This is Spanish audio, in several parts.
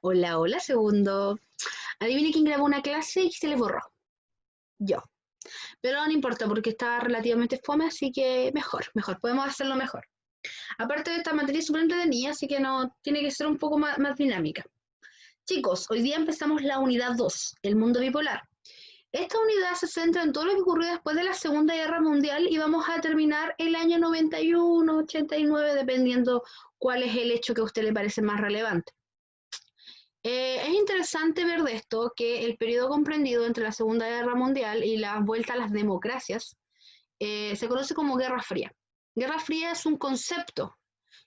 Hola, hola, segundo. Adivine quién grabó una clase y se le borró. Yo. Pero no importa porque está relativamente fome, así que mejor, podemos hacerlo mejor. Aparte de esta materia es súper entretenida, así que no tiene que ser un poco más dinámica. Chicos, hoy día empezamos la unidad 2, el mundo bipolar. Esta unidad se centra en todo lo que ocurrió después de la Segunda Guerra Mundial y vamos a terminar el año 91, 89, dependiendo cuál es el hecho que a usted le parece más relevante. Es interesante ver de esto que el periodo comprendido entre la Segunda Guerra Mundial y la vuelta a las democracias se conoce como Guerra Fría. Guerra Fría es un concepto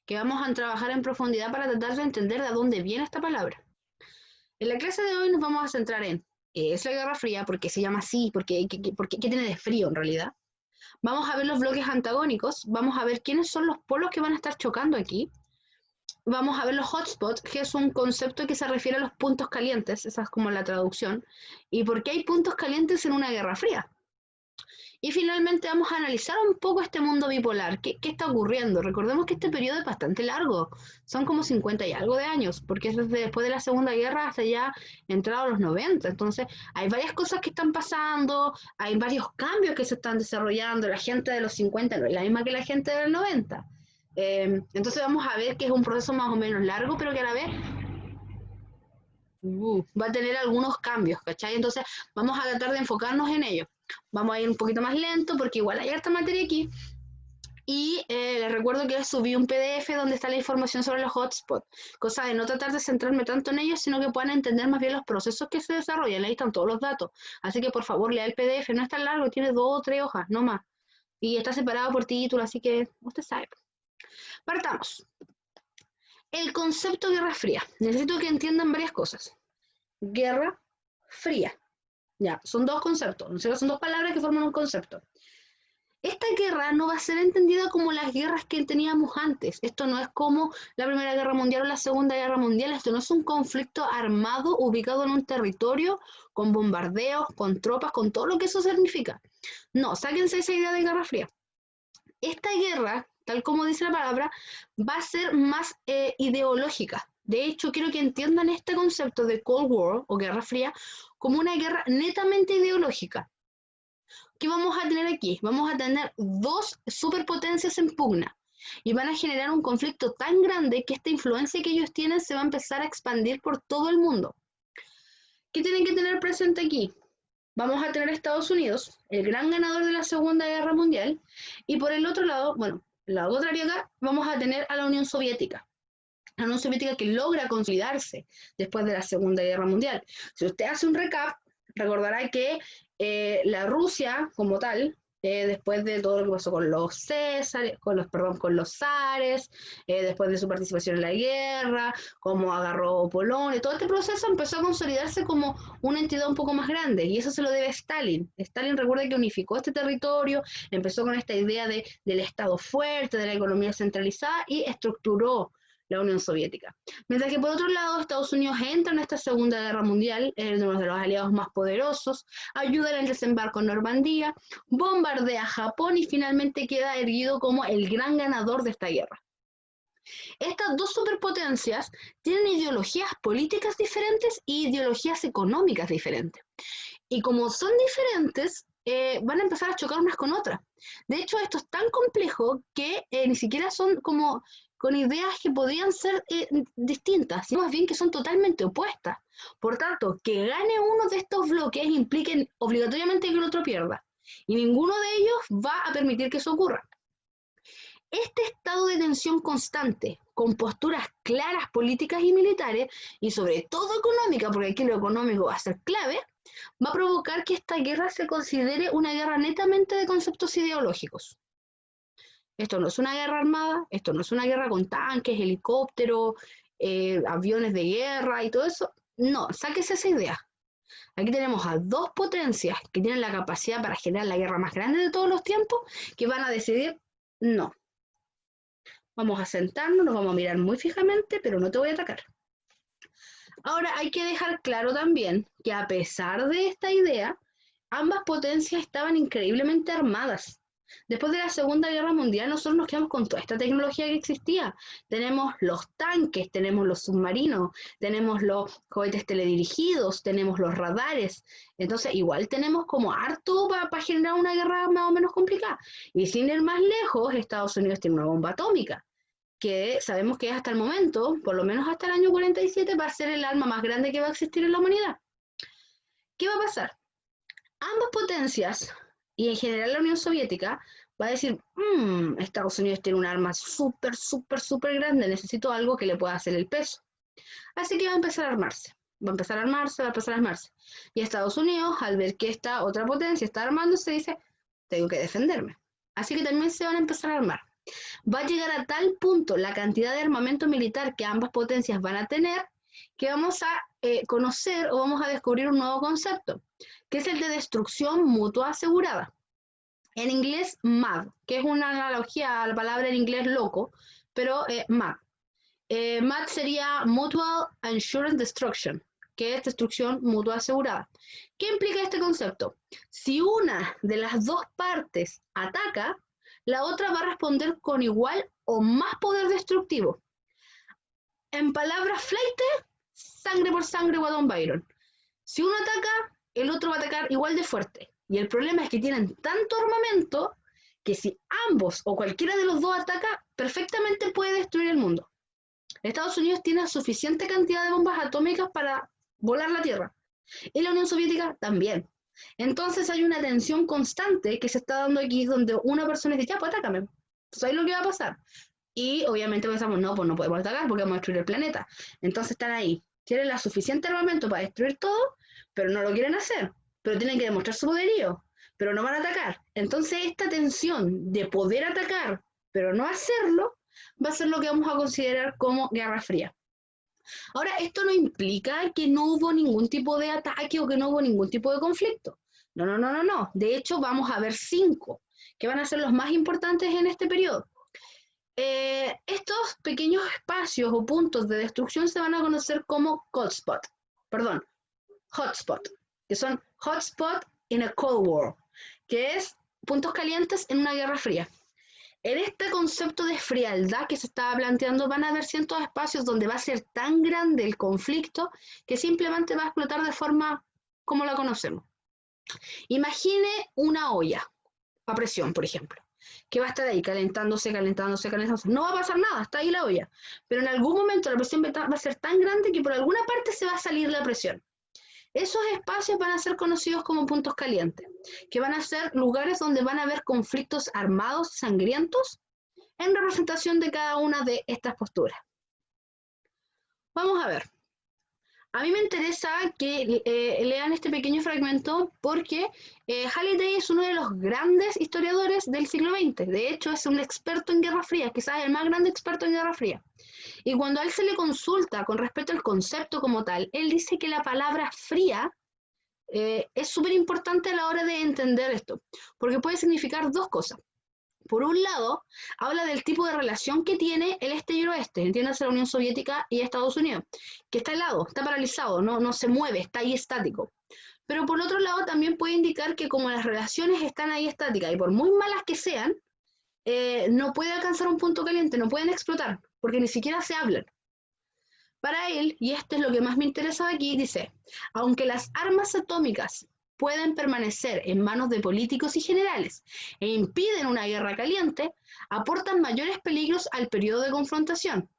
que vamos a trabajar en profundidad para tratar de entender de dónde viene esta palabra. En la clase de hoy nos vamos a centrar en qué es la Guerra Fría, por qué se llama así, qué tiene de frío en realidad. Vamos a ver los bloques antagónicos, vamos a ver quiénes son los polos que van a estar chocando aquí. Vamos a ver los hotspots, que es un concepto que se refiere a los puntos calientes, esa es como la traducción, y por qué hay puntos calientes en una guerra fría. Y finalmente vamos a analizar un poco este mundo bipolar, qué está ocurriendo. Recordemos que este periodo es bastante largo, son como 50 y algo de años, porque es desde después de la Segunda Guerra hasta ya entrado a los 90. Entonces hay varias cosas que están pasando, hay varios cambios que se están desarrollando, la gente de los 50 no es la misma que la gente del 90. Entonces vamos a ver que es un proceso más o menos largo, pero que a la vez va a tener algunos cambios, ¿cachai? Entonces vamos a tratar de enfocarnos en ello. Vamos a ir un poquito más lento porque igual hay harta materia aquí. Y les recuerdo que subí un PDF donde está la información sobre los hotspots, cosa de no tratar de centrarme tanto en ellos, sino que puedan entender más bien los procesos que se desarrollan. Ahí están todos los datos. Así que por favor lea el PDF, no es tan largo, tiene 2 o 3 hojas, no más. Y está separado por título, así que usted sabe. Partamos. El concepto Guerra Fría. Necesito que entiendan varias cosas. Guerra Fría. Ya, son dos conceptos, ¿no? Son dos palabras que forman un concepto. Esta guerra no va a ser entendida como las guerras que teníamos antes. Esto no es como la Primera Guerra Mundial o la Segunda Guerra Mundial. Esto no es un conflicto armado ubicado en un territorio con bombardeos, con tropas, con todo lo que eso significa. No, sáquense esa idea de Guerra Fría. Esta guerra, tal como dice la palabra, va a ser más ideológica. De hecho, quiero que entiendan este concepto de Cold War o Guerra Fría como una guerra netamente ideológica. ¿Qué vamos a tener aquí? Vamos a tener dos superpotencias en pugna y van a generar un conflicto tan grande que esta influencia que ellos tienen se va a empezar a expandir por todo el mundo. ¿Qué tienen que tener presente aquí? Vamos a tener a Estados Unidos, el gran ganador de la Segunda Guerra Mundial, y por el otro lado, bueno, la otra acá, vamos a tener a la Unión Soviética. La Unión Soviética que logra consolidarse después de la Segunda Guerra Mundial. Si usted hace un recap, recordará que la Rusia como tal, después de todo lo que pasó con los Césares, con los zares, después de su participación en la guerra, cómo agarró Polonia, todo este proceso empezó a consolidarse como una entidad un poco más grande, y eso se lo debe a Stalin. Stalin, recuerda que unificó este territorio, empezó con esta idea del Estado fuerte, de la economía centralizada, y estructuró la Unión Soviética. Mientras que por otro lado, Estados Unidos entra en esta Segunda Guerra Mundial, es uno de los aliados más poderosos, ayuda en el desembarco en Normandía, bombardea a Japón y finalmente queda erguido como el gran ganador de esta guerra. Estas dos superpotencias tienen ideologías políticas diferentes e ideologías económicas diferentes. Y como son diferentes, van a empezar a chocar unas con otras. De hecho, esto es tan complejo que ni siquiera son como con ideas que podrían ser distintas, sino más bien que son totalmente opuestas. Por tanto, que gane uno de estos bloques implique obligatoriamente que el otro pierda. Y ninguno de ellos va a permitir que eso ocurra. Este estado de tensión constante, con posturas claras políticas y militares, y sobre todo económica, porque aquí lo económico va a ser clave, va a provocar que esta guerra se considere una guerra netamente de conceptos ideológicos. Esto no es una guerra armada, esto no es una guerra con tanques, helicópteros, aviones de guerra y todo eso. No, sáquese esa idea. Aquí tenemos a dos potencias que tienen la capacidad para generar la guerra más grande de todos los tiempos, que van a decidir, no, vamos a sentarnos, nos vamos a mirar muy fijamente, pero no te voy a atacar. Ahora hay que dejar claro también que a pesar de esta idea, ambas potencias estaban increíblemente armadas. Después de la Segunda Guerra Mundial, nosotros nos quedamos con toda esta tecnología que existía. Tenemos los tanques, tenemos los submarinos, tenemos los cohetes teledirigidos, tenemos los radares. Entonces, igual tenemos como harto para generar una guerra más o menos complicada. Y sin ir más lejos, Estados Unidos tiene una bomba atómica, que sabemos que hasta el momento, por lo menos hasta el año 47, va a ser el arma más grande que va a existir en la humanidad. ¿Qué va a pasar? Ambas potencias, y en general la Unión Soviética, va a decir, Estados Unidos tiene un arma súper, súper, súper grande, necesito algo que le pueda hacer el peso. Así que va a empezar a armarse, va a empezar a armarse, va a empezar a armarse. Y Estados Unidos, al ver que esta otra potencia está armándose, dice, tengo que defenderme. Así que también se van a empezar a armar. Va a llegar a tal punto la cantidad de armamento militar que ambas potencias van a tener, que vamos a conocer o vamos a descubrir un nuevo concepto, que es el de destrucción mutua asegurada. En inglés, MAD, que es una analogía a la palabra en inglés loco, pero MAD. MAD sería Mutual Assured Destruction, que es destrucción mutua asegurada. ¿Qué implica este concepto? Si una de las dos partes ataca, la otra va a responder con igual o más poder destructivo. En palabras flight, sangre por sangre, Guatón Byron. Si uno ataca, el otro va a atacar igual de fuerte. Y el problema es que tienen tanto armamento que si ambos o cualquiera de los dos ataca, perfectamente puede destruir el mundo. Estados Unidos tiene suficiente cantidad de bombas atómicas para volar la Tierra. Y la Unión Soviética también. Entonces hay una tensión constante que se está dando aquí donde una persona dice, ya, pues atácame. ¿Sabes lo que va a pasar? Y obviamente pensamos, no, pues no podemos atacar porque vamos a destruir el planeta. Entonces están ahí. Tienen la suficiente armamento para destruir todo, pero no lo quieren hacer. Pero tienen que demostrar su poderío, pero no van a atacar. Entonces esta tensión de poder atacar, pero no hacerlo, va a ser lo que vamos a considerar como Guerra Fría. Ahora, esto no implica que no hubo ningún tipo de ataque o que no hubo ningún tipo de conflicto. No, no, no, no, no. De hecho, vamos a ver 5, que van a ser los más importantes en este periodo. Estos pequeños espacios o puntos de destrucción se van a conocer como hotspot, que son hotspot in a Cold War, que es puntos calientes en una guerra fría. En este concepto de frialdad que se estaba planteando van a haber ciertos espacios donde va a ser tan grande el conflicto que simplemente va a explotar de forma como la conocemos. Imagine una olla a presión, por ejemplo, que va a estar ahí calentándose. No va a pasar nada, está ahí la olla. Pero en algún momento la presión va a ser tan grande que por alguna parte se va a salir la presión. Esos espacios van a ser conocidos como puntos calientes, que van a ser lugares donde van a haber conflictos armados, sangrientos, en representación de cada una de estas posturas. Vamos a ver. A mí me interesa que lean este pequeño fragmento porque Halliday es uno de los grandes historiadores del siglo XX. De hecho, es un experto en Guerra Fría, quizás el más grande experto en Guerra Fría. Y cuando a él se le consulta con respecto al concepto como tal, él dice que la palabra fría es súper importante a la hora de entender esto, porque puede significar dos cosas. Por un lado, habla del tipo de relación que tiene el este y el oeste, entiéndase la Unión Soviética y Estados Unidos, que está helado, está paralizado, no se mueve, está ahí estático. Pero por otro lado también puede indicar que como las relaciones están ahí estáticas y por muy malas que sean, no puede alcanzar un punto caliente, no pueden explotar, porque ni siquiera se hablan. Para él, y esto es lo que más me interesa aquí, dice, aunque las armas atómicas pueden permanecer en manos de políticos y generales e impiden una guerra caliente, aportan mayores peligros al periodo de confrontación,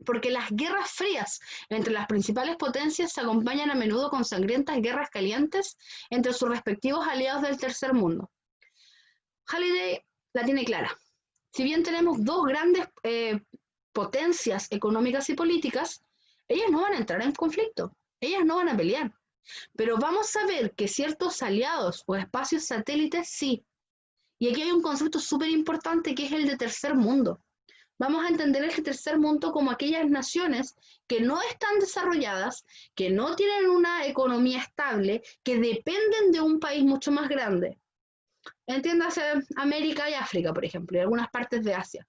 porque las guerras frías entre las principales potencias se acompañan a menudo con sangrientas guerras calientes entre sus respectivos aliados del tercer mundo. Halliday la tiene clara. Si bien tenemos dos grandes potencias económicas y políticas, ellas no van a entrar en conflicto, ellas no van a pelear. Pero vamos a ver que ciertos aliados o espacios satélites sí. Y aquí hay un concepto súper importante que es el de tercer mundo. Vamos a entender el tercer mundo como aquellas naciones que no están desarrolladas, que no tienen una economía estable, que dependen de un país mucho más grande. Entiéndase América y África, por ejemplo, y algunas partes de Asia.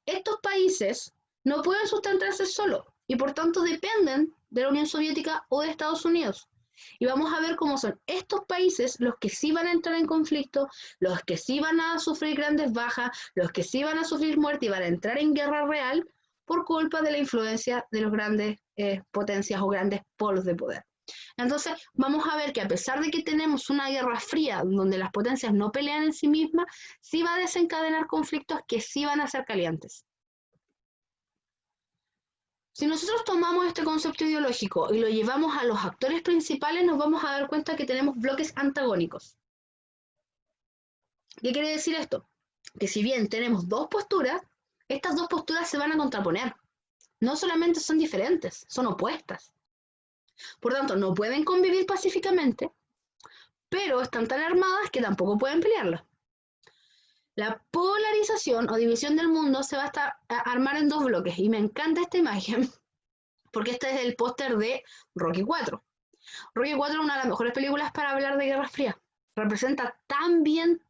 Estos países no pueden sustentarse solos y por tanto dependen de la Unión Soviética o de Estados Unidos. Y vamos a ver cómo son estos países los que sí van a entrar en conflicto, los que sí van a sufrir grandes bajas, los que sí van a sufrir muerte y van a entrar en guerra real por culpa de la influencia de los grandes potencias o grandes polos de poder. Entonces, vamos a ver que a pesar de que tenemos una guerra fría donde las potencias no pelean en sí mismas, sí va a desencadenar conflictos que sí van a ser calientes. Si nosotros tomamos este concepto ideológico y lo llevamos a los actores principales, nos vamos a dar cuenta que tenemos bloques antagónicos. ¿Qué quiere decir esto? Que si bien tenemos dos posturas, estas dos posturas se van a contraponer. No solamente son diferentes, son opuestas. Por tanto, no pueden convivir pacíficamente, pero están tan armadas que tampoco pueden pelearlas. La polarización o división del mundo se va a armar en dos bloques, y me encanta esta imagen, porque este es el póster de Rocky 4. Rocky 4 es una de las mejores películas para hablar de Guerra Fría. Representa tan bien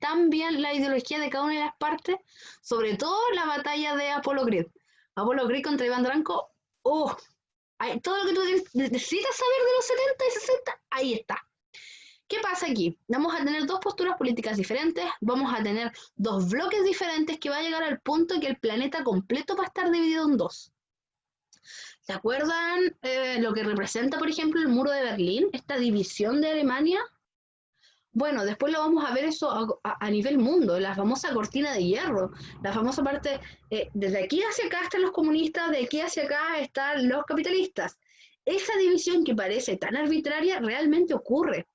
la ideología de cada una de las partes, sobre todo la batalla de Apollo Creed. Apollo Creed contra Iván Drago, todo lo que tú necesitas saber de los 70 y 60, ahí está. ¿Qué pasa aquí? Vamos a tener dos posturas políticas diferentes, vamos a tener dos bloques diferentes que va a llegar al punto en que el planeta completo va a estar dividido en dos. ¿Se acuerdan lo que representa, por ejemplo, el muro de Berlín? Esta división de Alemania. Bueno, después lo vamos a ver eso a nivel mundo, la famosa cortina de hierro, la famosa parte, desde aquí hacia acá están los comunistas, de aquí hacia acá están los capitalistas. Esa división que parece tan arbitraria realmente ocurre.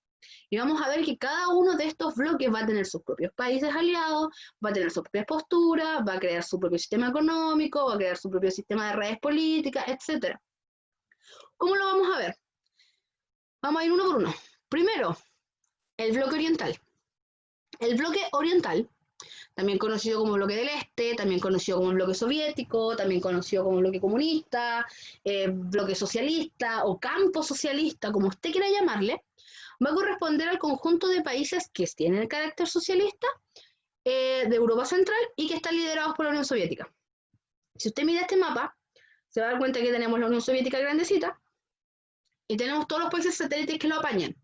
Y vamos a ver que cada uno de estos bloques va a tener sus propios países aliados, va a tener sus propias posturas, va a crear su propio sistema económico, va a crear su propio sistema de redes políticas, etc. ¿Cómo lo vamos a ver? Vamos a ir uno por uno. Primero, el bloque oriental. El bloque oriental, también conocido como bloque del Este, también conocido como el bloque soviético, también conocido como bloque comunista, bloque socialista o campo socialista, como usted quiera llamarle, va a corresponder al conjunto de países que tienen el carácter socialista de Europa Central y que están liderados por la Unión Soviética. Si usted mira este mapa, se va a dar cuenta que tenemos la Unión Soviética grandecita y tenemos todos los países satélites que lo apañan.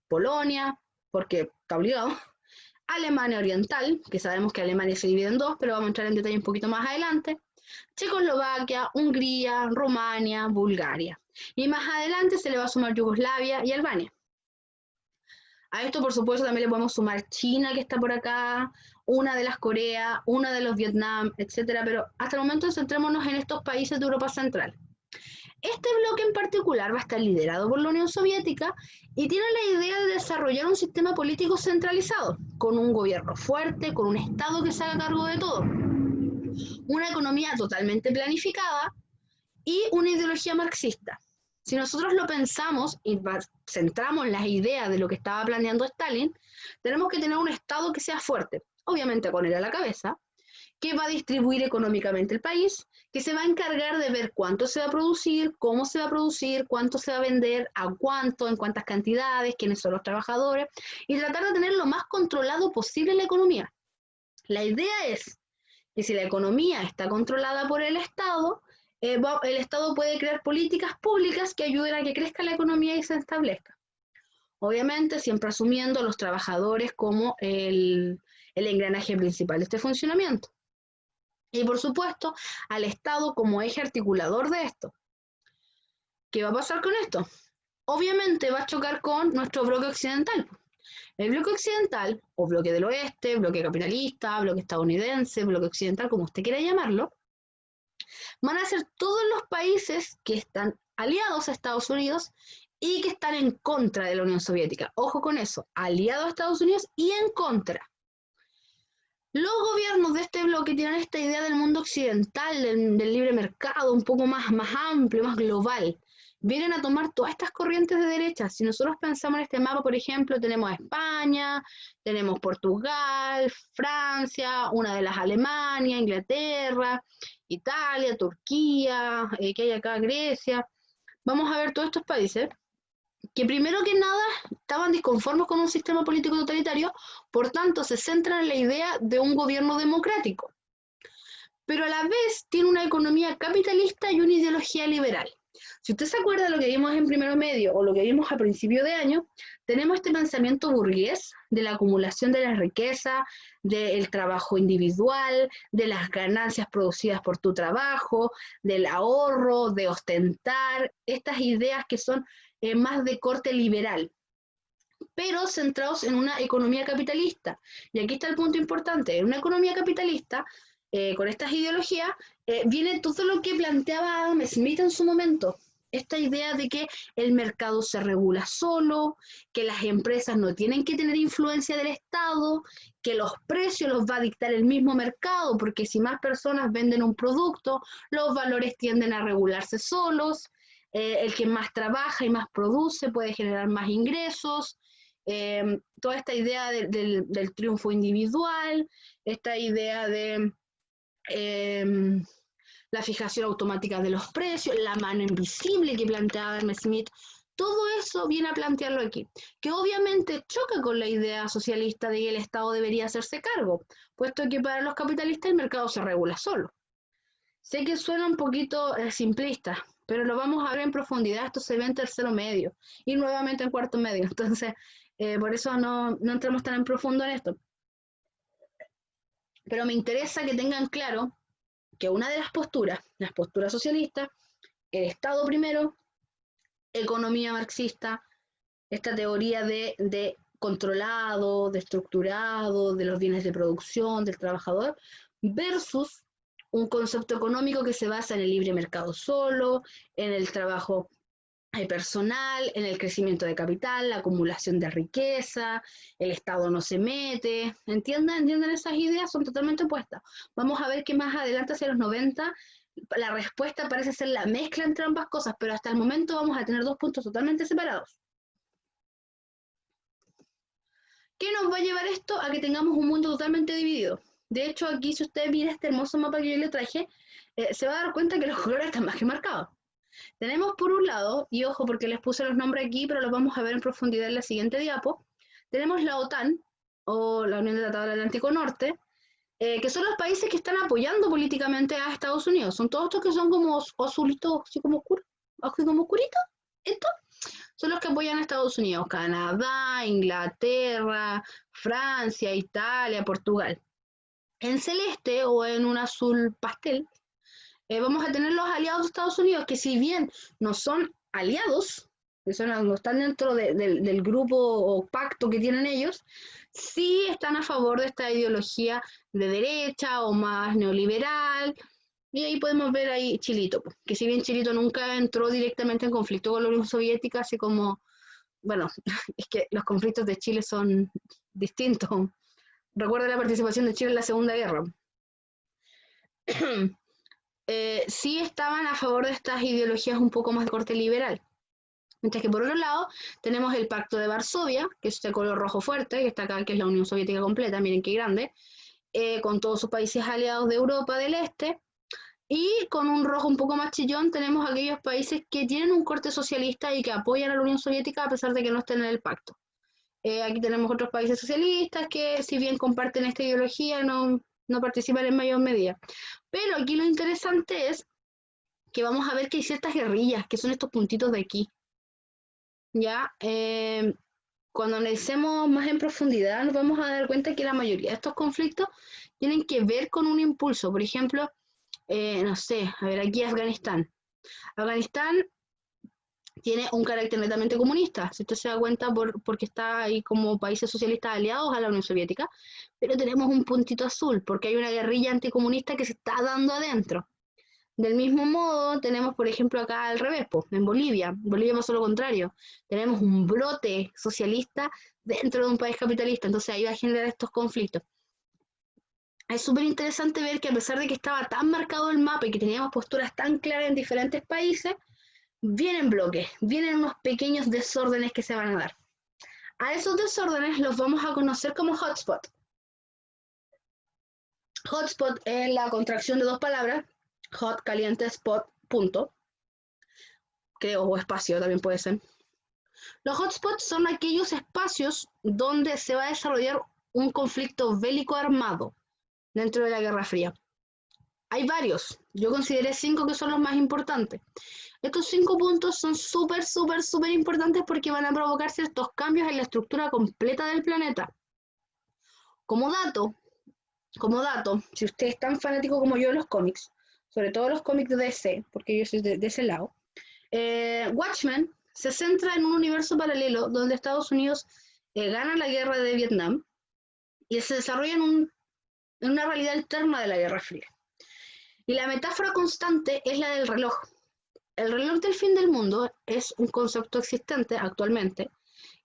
Polonia, porque está obligado. Alemania Oriental, que sabemos que Alemania se divide en dos, pero vamos a entrar en detalle un poquito más adelante. Checoslovaquia, Hungría, Rumania, Bulgaria. Y más adelante se le va a sumar Yugoslavia y Albania. A esto, por supuesto, también le podemos sumar China, que está por acá, una de las Corea, una de los Vietnam, etc. Pero hasta el momento centrémonos en estos países de Europa Central. Este bloque en particular va a estar liderado por la Unión Soviética y tiene la idea de desarrollar un sistema político centralizado, con un gobierno fuerte, con un Estado que se haga cargo de todo, una economía totalmente planificada y una ideología marxista. Si nosotros lo pensamos y centramos las ideas de lo que estaba planeando Stalin, tenemos que tener un Estado que sea fuerte, obviamente con él a la cabeza, que va a distribuir económicamente el país, que se va a encargar de ver cuánto se va a producir, cómo se va a producir, cuánto se va a vender, a cuánto, en cuántas cantidades, quiénes son los trabajadores, y tratar de tener lo más controlado posible la economía. La idea es que si la economía está controlada por el Estado puede crear políticas públicas que ayuden a que crezca la economía y se establezca. Obviamente, siempre asumiendo a los trabajadores como el engranaje principal de este funcionamiento. Y por supuesto, al Estado como eje articulador de esto. ¿Qué va a pasar con esto? Obviamente va a chocar con nuestro bloque occidental. El bloque occidental, o bloque del oeste, bloque capitalista, bloque estadounidense, bloque occidental, como usted quiera llamarlo, van a ser todos los países que están aliados a Estados Unidos y que están en contra de la Unión Soviética. Ojo con eso, aliados a Estados Unidos y en contra. Los gobiernos de este bloque tienen esta idea del mundo occidental, del libre mercado, un poco más amplio, más global. Vienen a tomar todas estas corrientes de derecha. Si nosotros pensamos en este mapa, por ejemplo, tenemos a España, tenemos Portugal, Francia, una de las Alemania, Inglaterra, Italia, Turquía, que hay acá Grecia. Vamos a ver todos estos países que primero que nada estaban disconformes con un sistema político totalitario, por tanto se centran en la idea de un gobierno democrático, pero a la vez tiene una economía capitalista y una ideología liberal. Si usted se acuerda de lo que vimos en primero medio o lo que vimos a principio de año, tenemos este pensamiento burgués de la acumulación de la riqueza, del trabajo individual, de las ganancias producidas por tu trabajo, del ahorro, de ostentar, estas ideas que son más de corte liberal, pero centrados en una economía capitalista. Y aquí está el punto importante, en una economía capitalista, con estas ideologías, viene todo lo que planteaba Adam Smith en su momento. Esta idea de que el mercado se regula solo, que las empresas no tienen que tener influencia del Estado, que los precios los va a dictar el mismo mercado, porque si más personas venden un producto, los valores tienden a regularse solos, el que más trabaja y más produce puede generar más ingresos, toda esta idea del triunfo individual, esta idea de la fijación automática de los precios, la mano invisible que planteaba Adam Smith, todo eso viene a plantearlo aquí, que obviamente choca con la idea socialista de que el Estado debería hacerse cargo, puesto que para los capitalistas el mercado se regula solo. Sé que suena un poquito simplista, pero lo vamos a ver en profundidad, esto se ve en tercero medio y nuevamente en cuarto medio, entonces por eso no entramos tan en profundo en esto. Pero me interesa que tengan claro que una de las posturas socialistas, el Estado primero, economía marxista, esta teoría de controlado, de estructurado, de los bienes de producción, del trabajador, versus un concepto económico que se basa en el libre mercado solo, en el trabajo personal, en el crecimiento de capital, la acumulación de riqueza, el Estado no se mete, ¿entienden esas ideas? Son totalmente opuestas. Vamos a ver que más adelante, hacia los 90, la respuesta parece ser la mezcla entre ambas cosas, pero hasta el momento vamos a tener dos puntos totalmente separados. ¿Qué nos va a llevar esto? A que tengamos un mundo totalmente dividido. De hecho, aquí si usted mira este hermoso mapa que yo le traje, se va a dar cuenta que los colores están más que marcados. Tenemos por un lado, y ojo porque les puse los nombres aquí, pero los vamos a ver en profundidad en la siguiente diapo, tenemos la OTAN, o la Unión del Tratado del Atlántico Norte, que son los países que están apoyando políticamente a Estados Unidos. Son todos estos que son como azulitos, así como oscuros, así como oscuritos. Estos son los que apoyan a Estados Unidos: Canadá, Inglaterra, Francia, Italia, Portugal. En celeste o en un azul pastel, vamos a tener los aliados de Estados Unidos, que si bien no son aliados, no están dentro del grupo o pacto que tienen ellos, sí están a favor de esta ideología de derecha o más neoliberal. Y ahí podemos ver ahí Chilito, que si bien Chilito nunca entró directamente en conflicto con la Unión Soviética, así como, bueno, es que los conflictos de Chile son distintos. Recuerda la participación de Chile en la Segunda Guerra. Sí estaban a favor de estas ideologías un poco más de corte liberal. Mientras que por otro lado tenemos el Pacto de Varsovia, que es este color rojo fuerte, que está acá, que es la Unión Soviética completa, miren qué grande, con todos sus países aliados de Europa del Este, y con un rojo un poco más chillón tenemos aquellos países que tienen un corte socialista y que apoyan a la Unión Soviética a pesar de que no estén en el pacto. Aquí tenemos otros países socialistas que, si bien comparten esta ideología, no participan en mayor medida. Pero aquí lo interesante es que vamos a ver que hay ciertas guerrillas, que son estos puntitos de aquí. Ya, cuando analicemos más en profundidad, nos vamos a dar cuenta que la mayoría de estos conflictos tienen que ver con un impulso. Por ejemplo, no sé, a ver, aquí Afganistán. Afganistán tiene un carácter netamente comunista, si usted se da cuenta, porque está ahí como países socialistas aliados a la Unión Soviética, pero tenemos un puntito azul, porque hay una guerrilla anticomunista que se está dando adentro. Del mismo modo, tenemos, por ejemplo, acá al revés, en Bolivia. Bolivia pasó lo contrario. Tenemos un brote socialista dentro de un país capitalista, entonces ahí va a generar estos conflictos. Es súper interesante ver que a pesar de que estaba tan marcado el mapa y que teníamos posturas tan claras en diferentes países, vienen bloques, vienen unos pequeños desórdenes que se van a dar. A esos desórdenes los vamos a conocer como hotspot. Hotspot es la contracción de dos palabras, hot, caliente, spot, punto. Creo, o espacio también puede ser. Los hotspots son aquellos espacios donde se va a desarrollar un conflicto bélico armado dentro de la Guerra Fría. Hay varios, Yo consideré 5 que son los más importantes. Estos 5 puntos son súper, súper, súper importantes porque van a provocar ciertos cambios en la estructura completa del planeta. Como dato, si usted es tan fanático como yo de los cómics, sobre todo los cómics de DC, porque yo soy de ese lado, Watchmen se centra en un universo paralelo donde Estados Unidos gana la guerra de Vietnam y se desarrolla en una realidad alterna de la Guerra Fría. Y la metáfora constante es la del reloj. El reloj del fin del mundo es un concepto existente actualmente,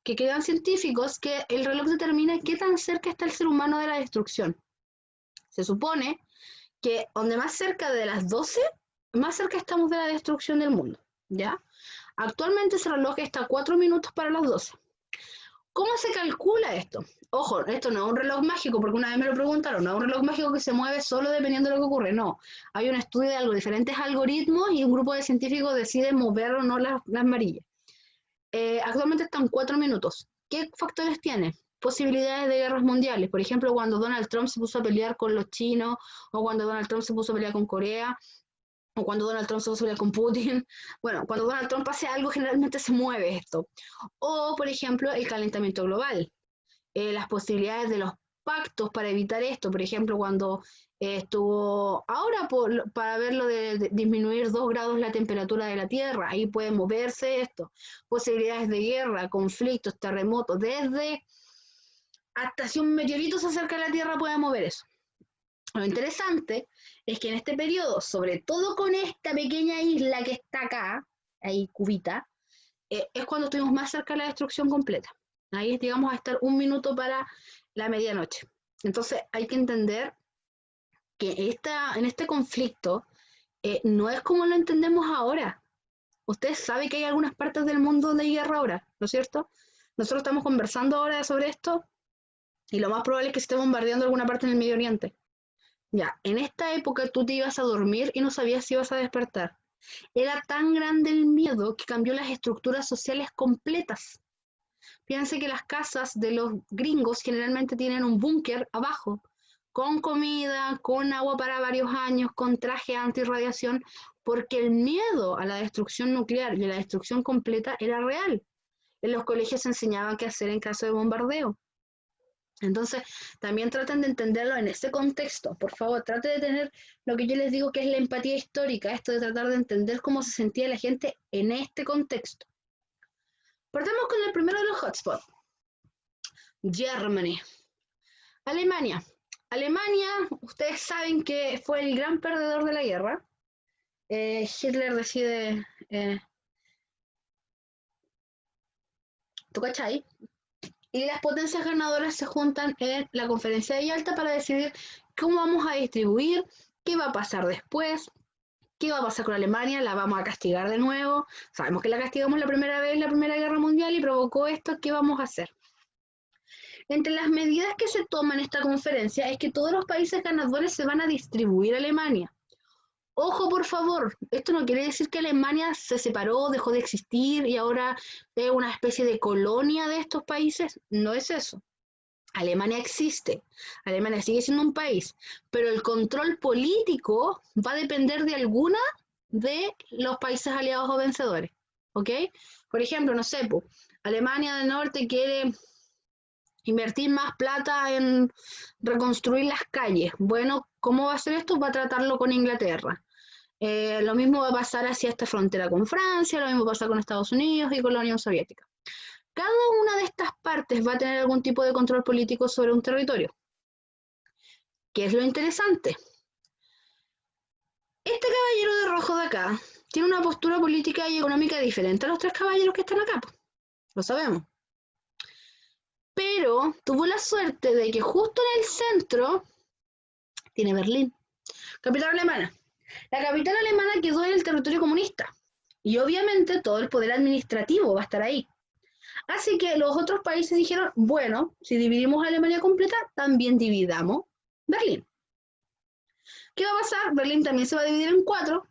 que crean científicos que el reloj determina qué tan cerca está el ser humano de la destrucción. Se supone que donde más cerca de las 12, más cerca estamos de la destrucción del mundo, ¿ya? Actualmente ese reloj está a 4 minutos para las 12. ¿Cómo se calcula esto? Ojo, esto no es un reloj mágico, porque una vez me lo preguntaron, no es un reloj mágico que se mueve solo dependiendo de lo que ocurre, no. Hay un estudio de algo, diferentes algoritmos y un grupo de científicos decide mover o no las marillas. Actualmente están 4 minutos. ¿Qué factores tiene? Posibilidades de guerras mundiales. Por ejemplo, cuando Donald Trump se puso a pelear con los chinos, o cuando Donald Trump se puso a pelear con Corea, o cuando Donald Trump se puso a pelear con Putin. Bueno, cuando Donald Trump hace algo, generalmente se mueve esto. O, por ejemplo, el calentamiento global. Las posibilidades de los pactos para evitar esto. Por ejemplo, cuando estuvo ahora para verlo de disminuir 2 grados la temperatura de la Tierra, ahí puede moverse esto. Posibilidades de guerra, conflictos, terremotos, desde hasta si un meteorito se acerca a la Tierra puede mover eso. Lo interesante es que en este periodo, sobre todo con esta pequeña isla que está acá, ahí cubita, es cuando estuvimos más cerca de la destrucción completa. Ahí llegamos a estar 1 minuto para la medianoche. Entonces hay que entender que en este conflicto no es como lo entendemos ahora. Ustedes saben que hay algunas partes del mundo donde hay guerra ahora, ¿no es cierto? Nosotros estamos conversando ahora sobre esto y lo más probable es que se esté bombardeando alguna parte en el Medio Oriente. Ya, en esta época tú te ibas a dormir y no sabías si ibas a despertar. Era tan grande el miedo que cambió las estructuras sociales completas. Fíjense que las casas de los gringos generalmente tienen un búnker abajo, con comida, con agua para varios años, con traje antirradiación, porque el miedo a la destrucción nuclear y a la destrucción completa era real. En los colegios se enseñaba qué hacer en caso de bombardeo. Entonces, también traten de entenderlo en ese contexto. Por favor, traten de tener lo que yo les digo que es la empatía histórica, esto de tratar de entender cómo se sentía la gente en este contexto. Partamos con el primero de los hotspots. Germany. Alemania. Alemania, ustedes saben que fue el gran perdedor de la guerra. Hitler decide... ¿tú cachai? Y las potencias ganadoras se juntan en la conferencia de Yalta para decidir cómo vamos a distribuir, qué va a pasar después, qué va a pasar con Alemania, la vamos a castigar de nuevo. Sabemos que la castigamos la primera vez en la Primera Guerra Mundial y provocó esto, ¿qué vamos a hacer? Entre las medidas que se toman en esta conferencia es que todos los países ganadores se van a distribuir a Alemania. Ojo, por favor, esto no quiere decir que Alemania se separó, dejó de existir y ahora es una especie de colonia de estos países. No es eso. Alemania existe, Alemania sigue siendo un país, pero el control político va a depender de alguna de los países aliados o vencedores. ¿Ok? Por ejemplo, no sé, Alemania del Norte quiere invertir más plata en reconstruir las calles. Bueno, ¿cómo va a hacer esto? Va a tratarlo con Inglaterra. Lo mismo va a pasar hacia esta frontera con Francia, lo mismo pasa con Estados Unidos y con la Unión Soviética. Cada una de estas partes va a tener algún tipo de control político sobre un territorio. ¿Qué es lo interesante? Este caballero de rojo de acá tiene una postura política y económica diferente a los 3 caballeros que están acá. Lo sabemos. Pero tuvo la suerte de que justo en el centro tiene Berlín, capital alemana. La capital alemana quedó en el territorio comunista y obviamente todo el poder administrativo va a estar ahí. Así que los otros países dijeron, bueno, si dividimos Alemania completa, también dividamos Berlín. ¿Qué va a pasar? Berlín también se va a dividir en 4,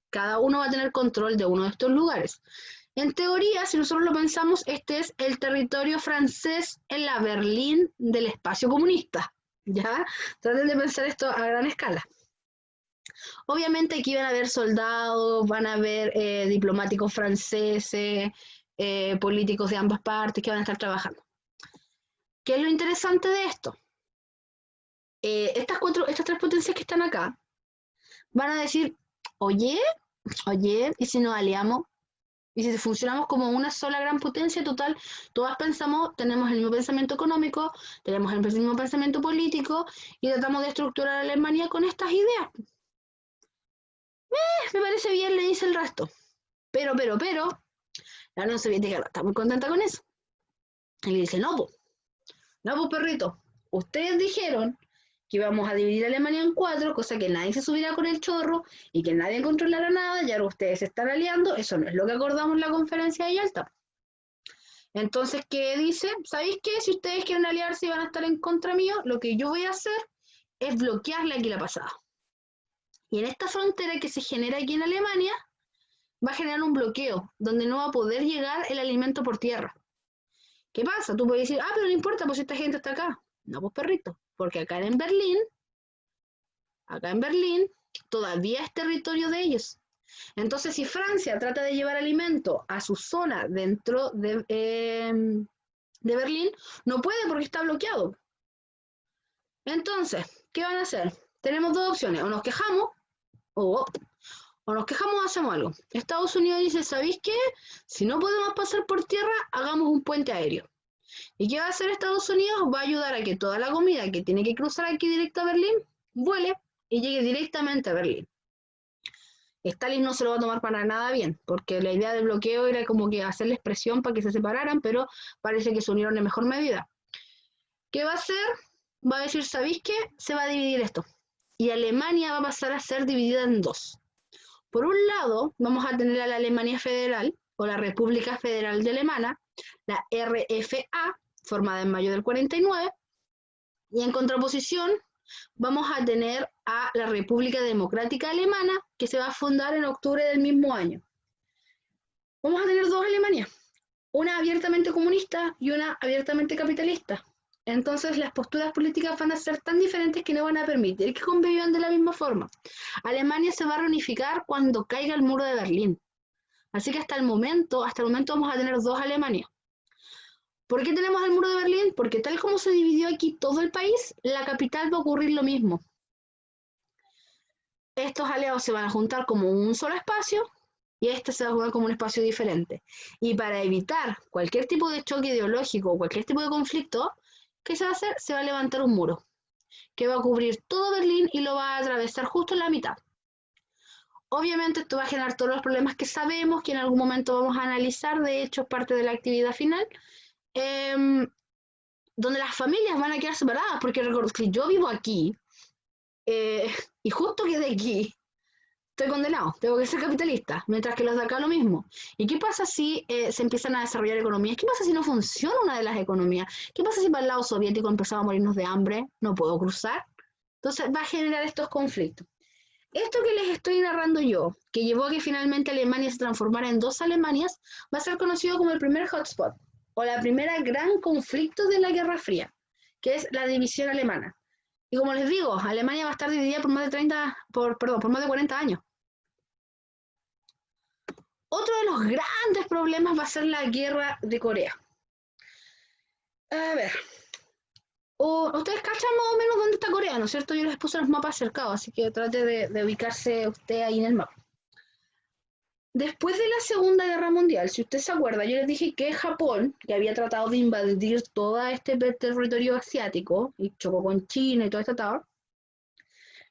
cada uno va a tener control de uno de estos lugares. En teoría, si nosotros lo pensamos, este es el territorio francés en la Berlín del espacio comunista, ¿ya? Traten de pensar esto a gran escala. Obviamente aquí van a haber soldados, van a haber diplomáticos franceses, políticos de ambas partes que van a estar trabajando. ¿Qué es lo interesante de esto? Estas tres potencias que están acá van a decir, oye, ¿y si nos aliamos? Y si funcionamos como una sola gran potencia total, todas pensamos, tenemos el mismo pensamiento económico, tenemos el mismo pensamiento político y tratamos de estructurar a Alemania con estas ideas. Me parece bien, le dice el resto. Pero, la Unión Soviética no está muy contenta con eso. Y le dice, no, perrito, ustedes dijeron que íbamos a dividir Alemania en 4, cosa que nadie se subiera con el chorro y que nadie controlara nada, y ahora ustedes se están aliando, eso no es lo que acordamos en la conferencia de Yalta. Entonces, ¿qué dice? ¿Sabéis qué? Si ustedes quieren aliarse y van a estar en contra mío, lo que yo voy a hacer es bloquearle aquí la pasada. Y en esta frontera que se genera aquí en Alemania, va a generar un bloqueo, donde no va a poder llegar el alimento por tierra. ¿Qué pasa? Tú puedes decir, pero no importa, pues esta gente está acá. No, pues perrito, porque acá en Berlín, todavía es territorio de ellos. Entonces, si Francia trata de llevar alimento a su zona dentro de Berlín, no puede porque está bloqueado. Entonces, ¿qué van a hacer? Tenemos dos opciones, o nos quejamos, o hacemos algo. Estados Unidos dice, ¿sabéis qué? Si no podemos pasar por tierra, hagamos un puente aéreo. ¿Y qué va a hacer Estados Unidos? Va a ayudar a que toda la comida que tiene que cruzar aquí directo a Berlín, vuele y llegue directamente a Berlín. Stalin no se lo va a tomar para nada bien, porque la idea del bloqueo era como que hacerles presión para que se separaran, pero parece que se unieron en mejor medida. ¿Qué va a hacer? Va a decir, ¿sabéis qué? Se va a dividir esto. Y Alemania va a pasar a ser dividida en dos. Por un lado, vamos a tener a la Alemania Federal, o la República Federal de Alemania, la RFA, formada en mayo del 49, y en contraposición vamos a tener a la República Democrática Alemana, que se va a fundar en octubre del mismo año. Vamos a tener dos Alemanias, una abiertamente comunista y una abiertamente capitalista. Entonces las posturas políticas van a ser tan diferentes que no van a permitir que convivan de la misma forma. Alemania se va a reunificar cuando caiga el muro de Berlín. Así que hasta el momento vamos a tener dos Alemanias. ¿Por qué tenemos el muro de Berlín? Porque tal como se dividió aquí todo el país, la capital va a ocurrir lo mismo. Estos aliados se van a juntar como un solo espacio y este se va a jugar como un espacio diferente. Y para evitar cualquier tipo de choque ideológico o cualquier tipo de conflicto, ¿qué se va a hacer? Se va a levantar un muro que va a cubrir todo Berlín y lo va a atravesar justo en la mitad. Obviamente esto va a generar todos los problemas que sabemos, que en algún momento vamos a analizar, de hecho es parte de la actividad final, donde las familias van a quedar separadas, porque recuerdo que yo vivo aquí, y justo que de aquí estoy condenado, tengo que ser capitalista, mientras que los de acá lo mismo. ¿Y qué pasa si se empiezan a desarrollar economías? ¿Qué pasa si no funciona una de las economías? ¿Qué pasa si para el lado soviético empezamos a morirnos de hambre? ¿No puedo cruzar? Entonces va a generar estos conflictos. Esto que les estoy narrando yo, que llevó a que finalmente Alemania se transformara en dos Alemanias, va a ser conocido como el primer hotspot, o la primera gran conflicto de la Guerra Fría, que es la división alemana. Y como les digo, Alemania va a estar dividida por más de 40 años. Otro de los grandes problemas va a ser la guerra de Corea. A ver, ustedes cachan más o menos dónde está Corea, ¿no es cierto? Yo les puse los mapas cercados, así que trate de ubicarse usted ahí en el mapa. Después de la Segunda Guerra Mundial, si usted se acuerda, yo les dije que Japón, que había tratado de invadir todo este territorio asiático y chocó con China y todo este estado,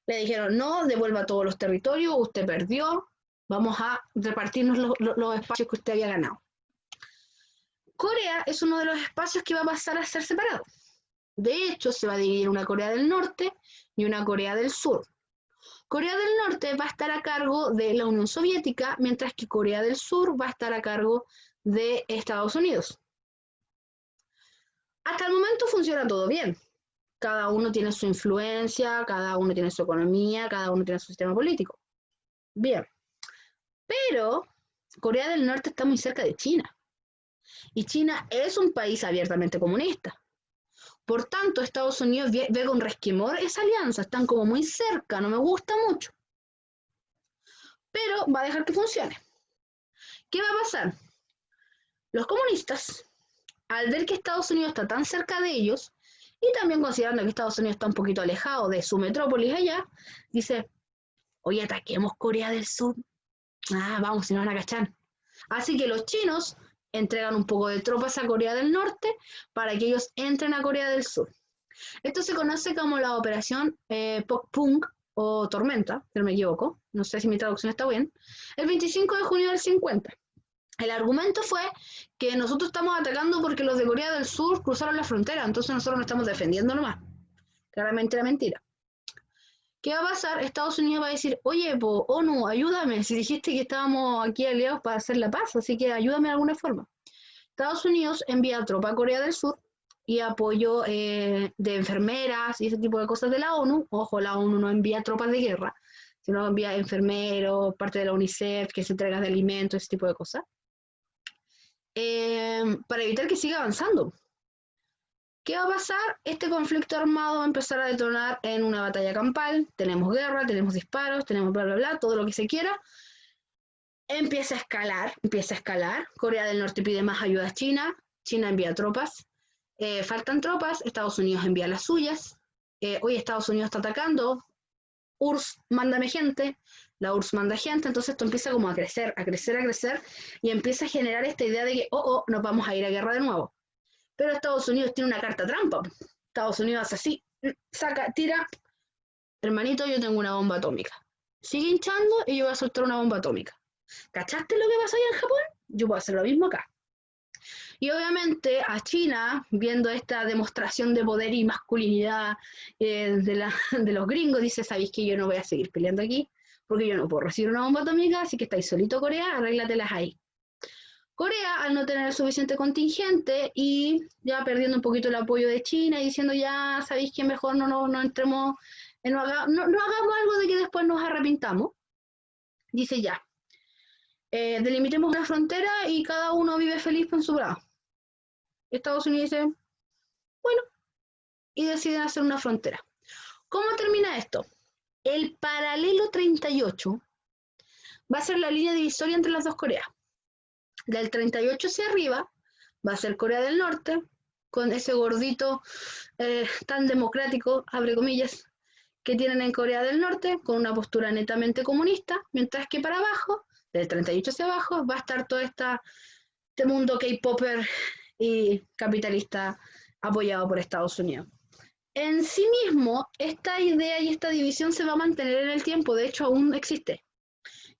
le dijeron, no, devuelva todos los territorios, usted perdió, vamos a repartirnos los espacios que usted había ganado. Corea es uno de los espacios que va a pasar a ser separado. De hecho, se va a dividir una Corea del Norte y una Corea del Sur. Corea del Norte va a estar a cargo de la Unión Soviética, mientras que Corea del Sur va a estar a cargo de Estados Unidos. Hasta el momento funciona todo bien. Cada uno tiene su influencia, cada uno tiene su economía, cada uno tiene su sistema político. Bien. Pero Corea del Norte está muy cerca de China. Y China es un país abiertamente comunista. Por tanto, Estados Unidos ve con resquemor esa alianza. Están como muy cerca, no me gusta mucho. pero va a dejar que funcione. ¿Qué va a pasar? Los comunistas, al ver que Estados Unidos está tan cerca de ellos, y también considerando que Estados Unidos está un poquito alejado de su metrópolis allá, dice, oye, ataquemos Corea del Sur. Ah, vamos, si no van a cachar. Así que los chinos entregan un poco de tropas a Corea del Norte para que ellos entren a Corea del Sur. Esto se conoce como la operación Pokpung o Tormenta, si no me equivoco, no sé si mi traducción está bien, el 25 de junio del 50. El argumento fue que nosotros estamos atacando porque los de Corea del Sur cruzaron la frontera, entonces nosotros nos estamos defendiendo nomás. Claramente era mentira. ¿Qué va a pasar? Estados Unidos va a decir, oye, ONU, ayúdame, si dijiste que estábamos aquí aliados para hacer la paz, así que ayúdame de alguna forma. Estados Unidos envía tropa a Corea del Sur y apoyo de enfermeras y ese tipo de cosas de la ONU. Ojo, la ONU no envía tropas de guerra, sino envía enfermeros, parte de la UNICEF, que se entrega de alimentos, ese tipo de cosas. Para evitar que siga avanzando. ¿Qué va a pasar? Este conflicto armado va a empezar a detonar en una batalla campal. Tenemos guerra, tenemos disparos, tenemos bla, bla, bla, todo lo que se quiera. Empieza a escalar. Corea del Norte pide más ayuda a China. China envía tropas. Faltan tropas. Estados Unidos envía las suyas. Hoy Estados Unidos está atacando. URSS, mándame gente. La URSS manda gente. Entonces esto empieza como a crecer, a crecer, a crecer. Y empieza a generar esta idea de que, nos vamos a ir a guerra de nuevo. Pero Estados Unidos tiene una carta trampa. Estados Unidos hace así, saca, tira. Hermanito, yo tengo una bomba atómica. Sigue hinchando y yo voy a soltar una bomba atómica. ¿Cachaste lo que pasó allá en Japón? Yo puedo hacer lo mismo acá. Y obviamente a China, viendo esta demostración de poder y masculinidad de los gringos, dice, ¿sabéis que yo no voy a seguir peleando aquí? Porque yo no puedo recibir una bomba atómica, así que estáis solito Corea, arréglatelas ahí. Corea, al no tener suficiente contingente y ya perdiendo un poquito el apoyo de China y diciendo ya, ¿sabéis que mejor no entremos, no hagamos algo de que después nos arrepintamos? Dice ya, delimitemos una frontera y cada uno vive feliz con su lado. Estados Unidos dice, bueno, y deciden hacer una frontera. ¿Cómo termina esto? El paralelo 38 va a ser la línea divisoria entre las dos Coreas. Del 38 hacia arriba va a ser Corea del Norte, con ese gordito tan democrático, abre comillas, que tienen en Corea del Norte, con una postura netamente comunista, mientras que para abajo, del 38 hacia abajo, va a estar todo este mundo K-popper y capitalista apoyado por Estados Unidos. En sí mismo, esta idea y esta división se va a mantener en el tiempo, de hecho aún existe.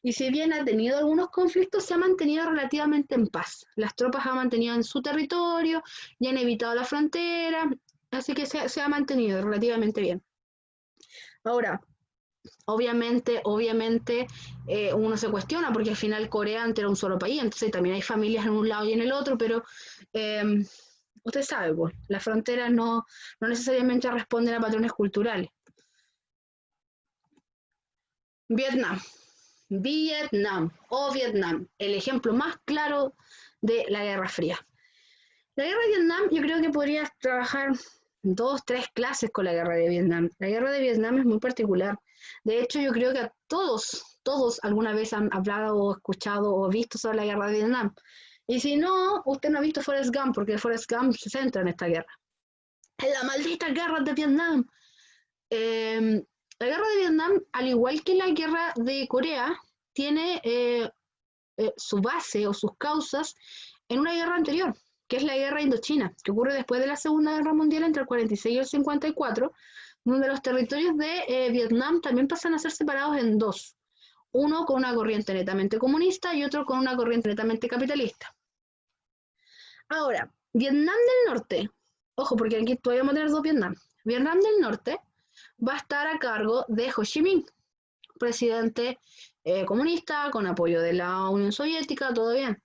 Y si bien ha tenido algunos conflictos, se ha mantenido relativamente en paz. Las tropas han mantenido en su territorio y han evitado la frontera, así que se ha mantenido relativamente bien. Ahora, obviamente uno se cuestiona porque al final Corea antes era un solo país, entonces también hay familias en un lado y en el otro, pero usted sabe, pues, las fronteras no necesariamente responden a patrones culturales. Vietnam, el ejemplo más claro de la Guerra Fría. La Guerra de Vietnam, yo creo que podría trabajar 2, 3 clases con la Guerra de Vietnam. La Guerra de Vietnam es muy particular. De hecho, yo creo que a todos alguna vez han hablado o escuchado o visto sobre la Guerra de Vietnam. Y si no, usted no ha visto Forrest Gump, porque Forrest Gump se centra en esta guerra. En la maldita Guerra de Vietnam. La Guerra de Vietnam, al igual que la Guerra de Corea, tiene su base o sus causas en una guerra anterior, que es la Guerra Indochina, que ocurre después de la Segunda Guerra Mundial entre el 46 y el 54, donde los territorios de Vietnam también pasan a ser separados en dos, uno con una corriente netamente comunista y otro con una corriente netamente capitalista. Ahora, Vietnam del Norte, ojo porque aquí todavía vamos a tener dos Vietnam, Vietnam del Norte va a estar a cargo de Ho Chi Minh, presidente comunista, con apoyo de la Unión Soviética, todo bien.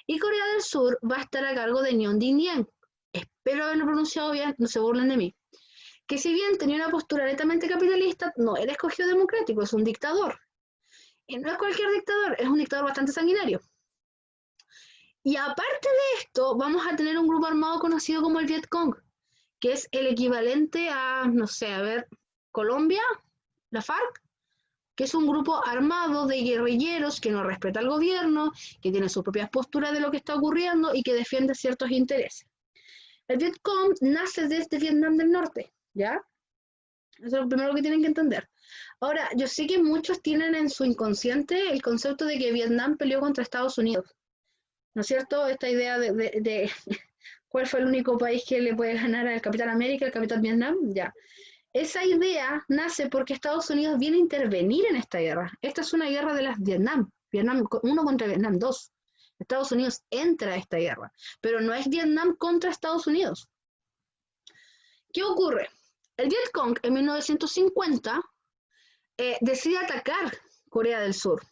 Y Corea del Sur va a estar a cargo de Nyon Dinh Diem, espero haberlo pronunciado bien, no se burlen de mí, que si bien tenía una postura netamente capitalista, no era escogido democrático, es un dictador. Y no es cualquier dictador, es un dictador bastante sanguinario. Y aparte de esto, vamos a tener un grupo armado conocido como el Vietcong, que es el equivalente a, no sé, a ver, Colombia, la FARC, que es un grupo armado de guerrilleros que no respeta al gobierno, que tiene sus propias posturas de lo que está ocurriendo y que defiende ciertos intereses. El Vietcong nace desde Vietnam del Norte, ¿ya? Eso es lo primero que tienen que entender. Ahora, yo sé que muchos tienen en su inconsciente el concepto de que Vietnam peleó contra Estados Unidos, ¿no es cierto? Esta idea de cuál fue el único país que le puede ganar al Capitán América, al Capitán Vietnam, ya. Esa idea nace porque Estados Unidos viene a intervenir en esta guerra. Esta es una guerra de las Vietnam, Vietnam 1 contra Vietnam 2. Estados Unidos entra a esta guerra, pero no es Vietnam contra Estados Unidos. ¿Qué ocurre? El Vietcong en 1950 decide atacar Corea del Sur,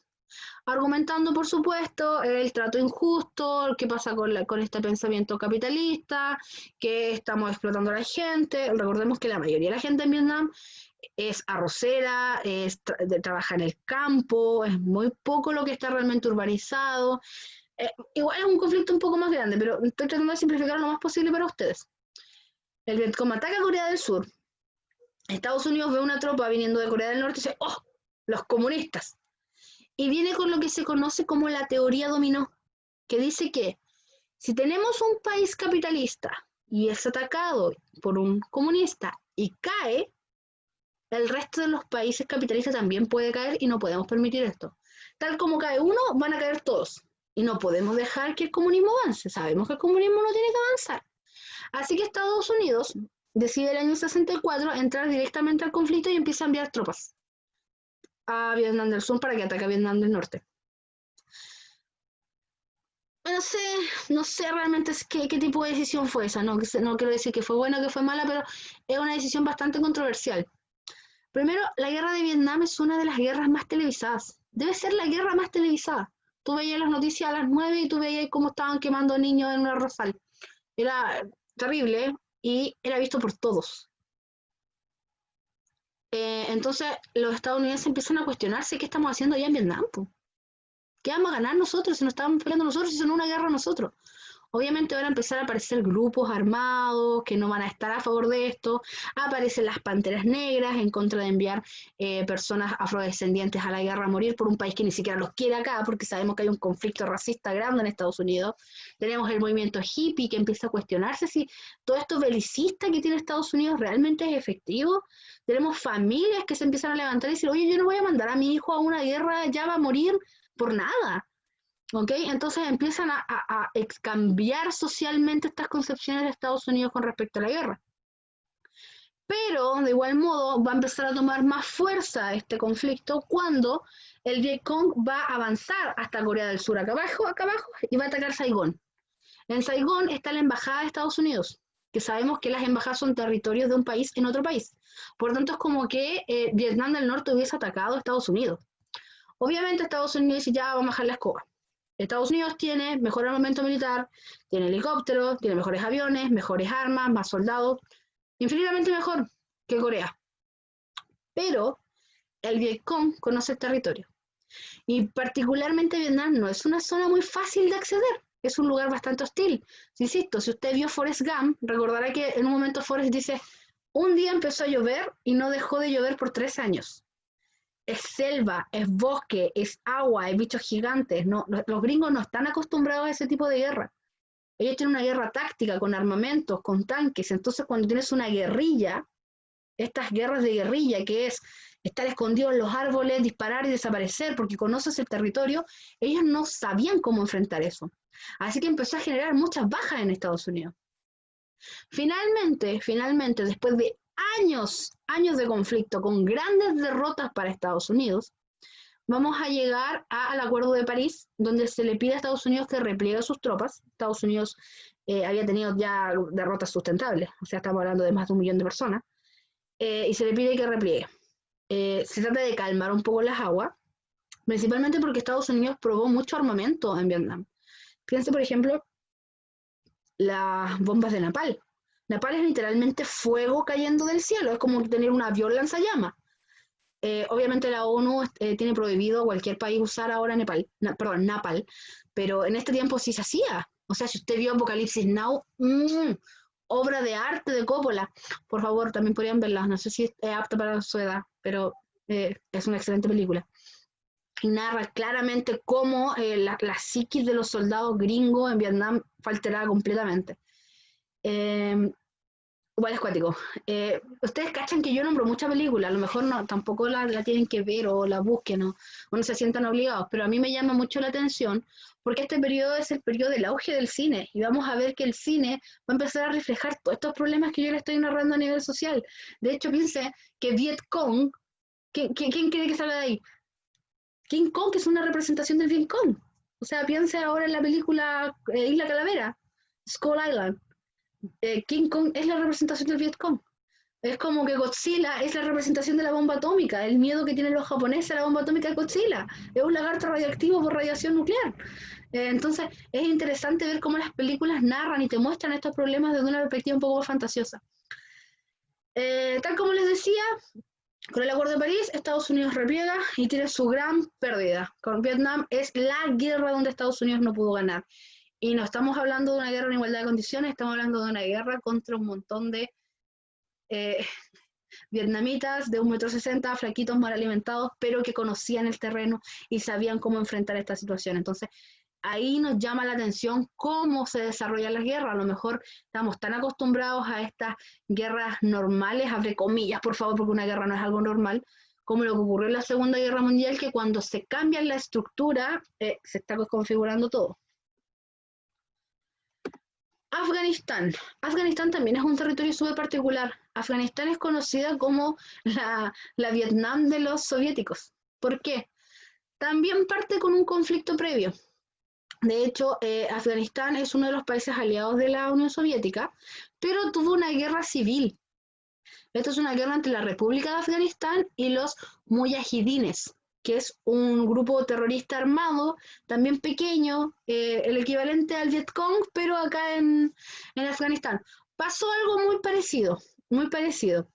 argumentando, por supuesto, el trato injusto, qué pasa con este pensamiento capitalista, que estamos explotando a la gente. Recordemos que la mayoría de la gente en Vietnam es arrocera, trabaja en el campo, es muy poco lo que está realmente urbanizado. Igual es un conflicto un poco más grande, pero estoy tratando de simplificar lo más posible para ustedes. El Vietcong ataca a Corea del Sur. Estados Unidos ve una tropa viniendo de Corea del Norte y dice, ¡oh, los comunistas! Y viene con lo que se conoce como la teoría dominó, que dice que si tenemos un país capitalista y es atacado por un comunista y cae, el resto de los países capitalistas también puede caer y no podemos permitir esto. Tal como cae uno, van a caer todos. Y no podemos dejar que el comunismo avance. Sabemos que el comunismo no tiene que avanzar. Así que Estados Unidos decide el año 64 entrar directamente al conflicto y empieza a enviar tropas a Vietnam del Sur para que ataque a Vietnam del Norte. No sé realmente qué tipo de decisión fue esa, no quiero decir que fue buena o que fue mala, pero es una decisión bastante controversial. Primero, la guerra de Vietnam es una de las guerras más televisadas. Debe ser la guerra más televisada. Tú veías las noticias a las 9 y tú veías cómo estaban quemando niños en un arrozal. Era terrible, ¿eh? Y era visto por todos. Entonces los estadounidenses empiezan a cuestionarse qué estamos haciendo allá en Vietnam, po. ¿Qué vamos a ganar nosotros si nos estamos peleando nosotros, si son una guerra nosotros? Obviamente van a empezar a aparecer grupos armados que no van a estar a favor de esto. Aparecen las panteras negras en contra de enviar personas afrodescendientes a la guerra a morir por un país que ni siquiera los quiere acá, porque sabemos que hay un conflicto racista grande en Estados Unidos. Tenemos el movimiento hippie que empieza a cuestionarse si todo esto belicista que tiene Estados Unidos realmente es efectivo. Tenemos familias que se empiezan a levantar y decir, oye, yo no voy a mandar a mi hijo a una guerra, ya va a morir por nada. ¿Ok? Entonces empiezan a cambiar socialmente estas concepciones de Estados Unidos con respecto a la guerra. Pero, de igual modo, va a empezar a tomar más fuerza este conflicto cuando el Vietcong va a avanzar hasta Corea del Sur, acá abajo, y va a atacar Saigón. En Saigón está la embajada de Estados Unidos, que sabemos que las embajadas son territorios de un país en otro país. Por lo tanto, es como que Vietnam del Norte hubiese atacado a Estados Unidos. Obviamente, Estados Unidos dice, ya, vamos a bajar la escoba. Estados Unidos tiene mejor armamento militar, tiene helicópteros, tiene mejores aviones, mejores armas, más soldados, infinitamente mejor que Corea. Pero el Vietcong conoce el territorio. Y particularmente Vietnam no es una zona muy fácil de acceder. Es un lugar bastante hostil. Insisto, si usted vio Forrest Gump, recordará que en un momento Forrest dice, un día empezó a llover y no dejó de llover por 3 años. Es selva, es bosque, es agua, es bichos gigantes. No, los gringos no están acostumbrados a ese tipo de guerra. Ellos tienen una guerra táctica, con armamentos, con tanques. Entonces, cuando tienes una guerrilla, estas guerras de guerrilla, que es estar escondido en los árboles, disparar y desaparecer porque conoces el territorio, ellos no sabían cómo enfrentar eso. Así que empezó a generar muchas bajas en Estados Unidos. Finalmente, después de años de conflicto con grandes derrotas para Estados Unidos, vamos a llegar al Acuerdo de París, donde se le pide a Estados Unidos que repliegue sus tropas. Estados Unidos había tenido ya derrotas sustentables, o sea, estamos hablando de más de 1 millón de personas, y se le pide que repliegue. Se trata de calmar un poco las aguas, principalmente porque Estados Unidos probó mucho armamento en Vietnam. Fíjense, por ejemplo, las bombas de napalm. Napalm es literalmente fuego cayendo del cielo, es como tener un avión lanzallamas. Obviamente la ONU tiene prohibido a cualquier país usar ahora napalm, pero en este tiempo sí se hacía. O sea, si usted vio Apocalipsis Now, obra de arte de Coppola, por favor, también podrían verla. No sé si es apta para su edad, pero es una excelente película. Y narra claramente cómo la psiquis de los soldados gringos en Vietnam fue alterada completamente. Igual es cuático. Ustedes cachan que yo nombro muchas películas, a lo mejor no, tampoco la tienen que ver o la busquen o no se sientan obligados, pero a mí me llama mucho la atención porque este periodo es el periodo del auge del cine y vamos a ver que el cine va a empezar a reflejar todos estos problemas que yo le estoy narrando a nivel social. De hecho, piense que Vietcong, ¿quién cree que salga de ahí? King Kong, que es una representación del Vietcong. O sea, piense ahora en la película Isla Calavera, Skull Island. King Kong es la representación del Vietcong. Es como que Godzilla es la representación de la bomba atómica, el miedo que tienen los japoneses a la bomba atómica de Godzilla. Es un lagarto radioactivo por radiación nuclear. Entonces, es interesante ver cómo las películas narran y te muestran estos problemas desde una perspectiva un poco más fantasiosa. Tal como les decía, con el Acuerdo de París, Estados Unidos repliega y tiene su gran pérdida. Con Vietnam es la guerra donde Estados Unidos no pudo ganar. Y no estamos hablando de una guerra en igualdad de condiciones, estamos hablando de una guerra contra un montón de vietnamitas de 1,60 m, flaquitos, mal alimentados, pero que conocían el terreno y sabían cómo enfrentar esta situación. Entonces, ahí nos llama la atención cómo se desarrollan las guerras. A lo mejor estamos tan acostumbrados a estas guerras normales, abre comillas, por favor, porque una guerra no es algo normal, como lo que ocurrió en la Segunda Guerra Mundial, que cuando se cambia la estructura, se está configurando todo. Afganistán. Afganistán también es un territorio súper particular. Afganistán es conocida como la Vietnam de los soviéticos. ¿Por qué? También parte con un conflicto previo. De hecho, Afganistán es uno de los países aliados de la Unión Soviética, pero tuvo una guerra civil. Esto es una guerra entre la República de Afganistán y los muyahidines, que es un grupo terrorista armado, también pequeño, el equivalente al Vietcong, pero acá en Afganistán. Pasó algo muy parecido, muy parecido.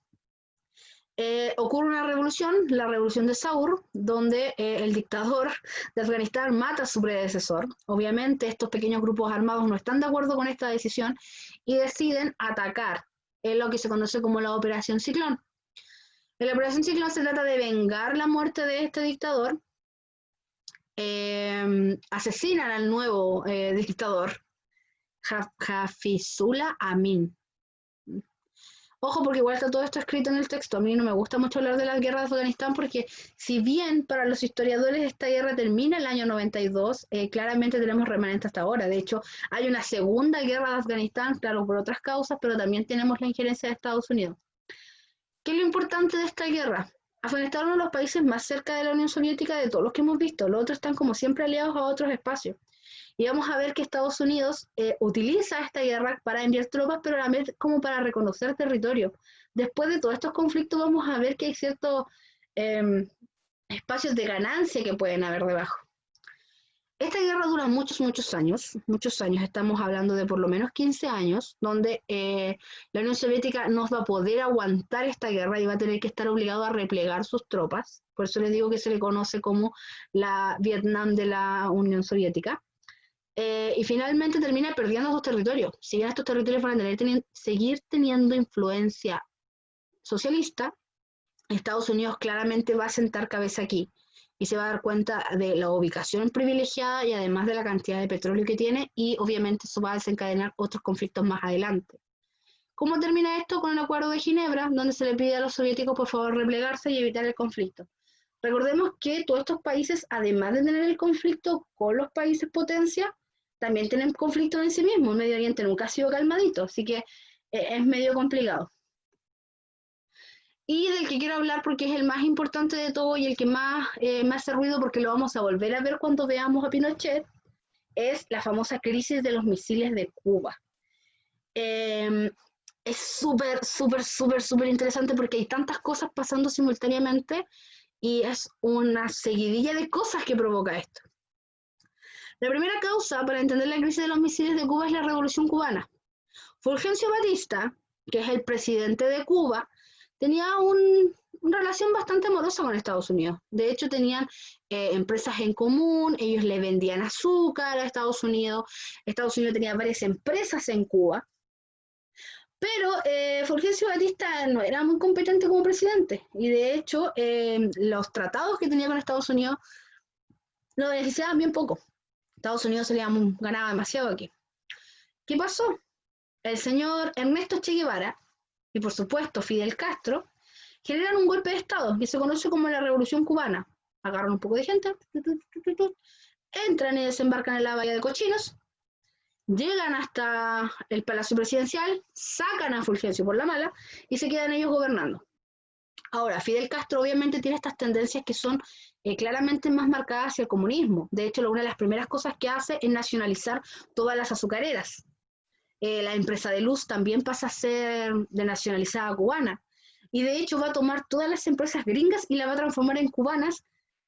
Ocurre una revolución, la revolución de Saur, donde el dictador de Afganistán mata a su predecesor. Obviamente estos pequeños grupos armados no están de acuerdo con esta decisión y deciden atacar en lo que se conoce como la Operación Ciclón. En la Operación Ciclón se trata de vengar la muerte de este dictador. Asesinan al nuevo dictador, Hafizullah Amin. Ojo, porque igual está todo esto escrito en el texto. A mí no me gusta mucho hablar de la guerra de Afganistán porque si bien para los historiadores esta guerra termina en el año 92, claramente tenemos remanentes hasta ahora. De hecho, hay una segunda guerra de Afganistán, claro, por otras causas, pero también tenemos la injerencia de Estados Unidos. ¿Qué es lo importante de esta guerra? Afganistán es uno de los países más cerca de la Unión Soviética de todos los que hemos visto. Los otros están como siempre aliados a otros espacios. Y vamos a ver que Estados Unidos utiliza esta guerra para enviar tropas, pero a la vez como para reconocer territorio. Después de todos estos conflictos vamos a ver que hay ciertos espacios de ganancia que pueden haber debajo. Esta guerra dura muchos años, estamos hablando de por lo menos 15 años, donde la Unión Soviética no va a poder aguantar esta guerra y va a tener que estar obligado a replegar sus tropas. Por eso les digo que se le conoce como la Vietnam de la Unión Soviética. Y finalmente termina perdiendo sus territorios. Si bien estos territorios van a seguir teniendo influencia socialista, Estados Unidos claramente va a sentar cabeza aquí y se va a dar cuenta de la ubicación privilegiada y además de la cantidad de petróleo que tiene, y obviamente eso va a desencadenar otros conflictos más adelante. ¿Cómo termina esto? Con un acuerdo de Ginebra, donde se le pide a los soviéticos por favor replegarse y evitar el conflicto. Recordemos que todos estos países, además de tener el conflicto con los países potencia, también tienen conflictos en sí mismos. El Medio Oriente nunca ha sido calmadito, así que es medio complicado. Y del que quiero hablar porque es el más importante de todo y el que más me hace ruido porque lo vamos a volver a ver cuando veamos a Pinochet, es la famosa crisis de los misiles de Cuba. Es súper interesante porque hay tantas cosas pasando simultáneamente y es una seguidilla de cosas que provoca esto. La primera causa para entender la crisis de los misiles de Cuba es la Revolución Cubana. Fulgencio Batista, que es el presidente de Cuba, tenía una relación bastante amorosa con Estados Unidos. De hecho, tenían empresas en común, ellos le vendían azúcar a Estados Unidos tenía varias empresas en Cuba, Pero Fulgencio Batista no era muy competente como presidente y de hecho los tratados que tenía con Estados Unidos lo beneficiaban bien poco. Estados Unidos ganaba demasiado aquí. ¿Qué pasó? El señor Ernesto Che Guevara y por supuesto Fidel Castro generan un golpe de Estado que se conoce como la Revolución Cubana. Agarran un poco de gente, entran y desembarcan en la Bahía de Cochinos, llegan hasta el Palacio Presidencial, sacan a Fulgencio por la mala y se quedan ellos gobernando. Ahora, Fidel Castro obviamente tiene estas tendencias que son claramente más marcadas hacia el comunismo. De hecho, una de las primeras cosas que hace es nacionalizar todas las azucareras. La empresa de luz también pasa a ser de nacionalizada cubana. Y de hecho va a tomar todas las empresas gringas y las va a transformar en cubanas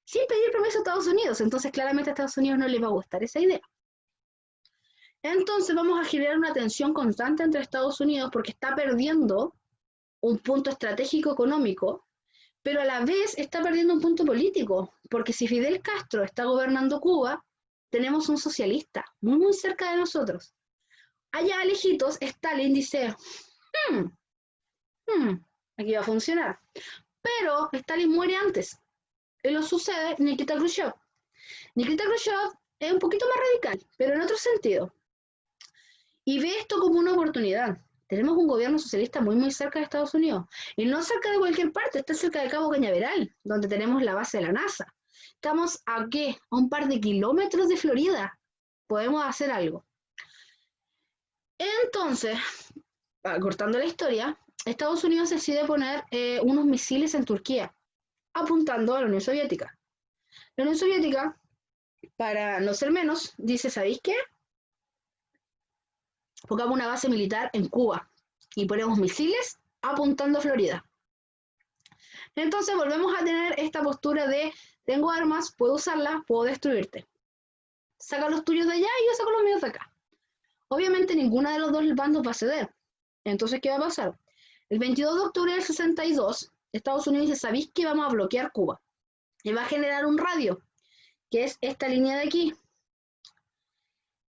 sin pedir permiso a Estados Unidos. Entonces claramente a Estados Unidos no les va a gustar esa idea. Entonces vamos a generar una tensión constante entre Estados Unidos porque está perdiendo un punto estratégico económico, pero a la vez está perdiendo un punto político, porque si Fidel Castro está gobernando Cuba, tenemos un socialista muy, muy cerca de nosotros. Allá lejitos, Stalin dice, hmm, aquí va a funcionar. Pero Stalin muere antes. Y lo sucede Nikita Khrushchev. Nikita Khrushchev es un poquito más radical, pero en otro sentido. Y ve esto como una oportunidad. Tenemos un gobierno socialista muy, muy cerca de Estados Unidos. Y no cerca de cualquier parte, está cerca de Cabo Cañaveral, donde tenemos la base de la NASA. Estamos ¿a qué? A un par de kilómetros de Florida. Podemos hacer algo. Entonces, cortando la historia, Estados Unidos decide poner unos misiles en Turquía, apuntando a la Unión Soviética. La Unión Soviética, para no ser menos, dice, ¿sabéis qué? Pongamos una base militar en Cuba y ponemos misiles apuntando a Florida. Entonces volvemos a tener esta postura de tengo armas, puedo usarlas, puedo destruirte. Saca los tuyos de allá y yo saco los míos de acá. Obviamente ninguna de los dos bandos va a ceder. Entonces, ¿qué va a pasar? El 22 de octubre del 62, Estados Unidos dice, ¿sabéis que vamos a bloquear Cuba? Y va a generar un radio, que es esta línea de aquí.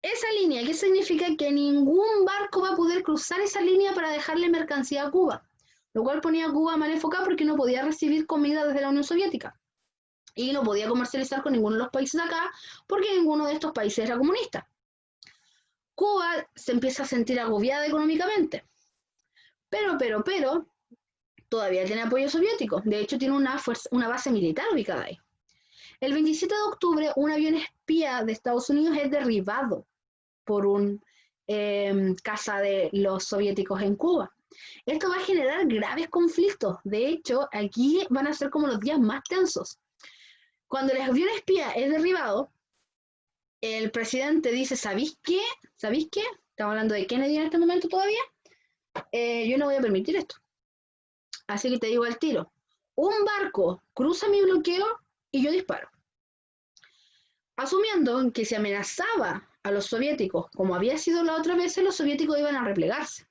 Esa línea, ¿qué significa? Que ningún barco va a poder cruzar esa línea para dejarle mercancía a Cuba, lo cual ponía a Cuba mal enfocada porque no podía recibir comida desde la Unión Soviética y no podía comercializar con ninguno de los países de acá porque ninguno de estos países era comunista. Cuba se empieza a sentir agobiada económicamente, pero, todavía tiene apoyo soviético, de hecho tiene una base militar ubicada ahí. El 27 de octubre, un avión espía de Estados Unidos es derribado por un caza de los soviéticos en Cuba. Esto va a generar graves conflictos. De hecho, aquí van a ser como los días más tensos. Cuando el avión espía es derribado, el presidente dice, ¿sabéis qué? ¿Sabéis qué? Estamos hablando de Kennedy en este momento todavía. Yo no voy a permitir esto. Así que te digo al tiro. Un barco cruza mi bloqueo y yo disparo. Asumiendo que se amenazaba a los soviéticos, como había sido la otra vez, los soviéticos iban a replegarse.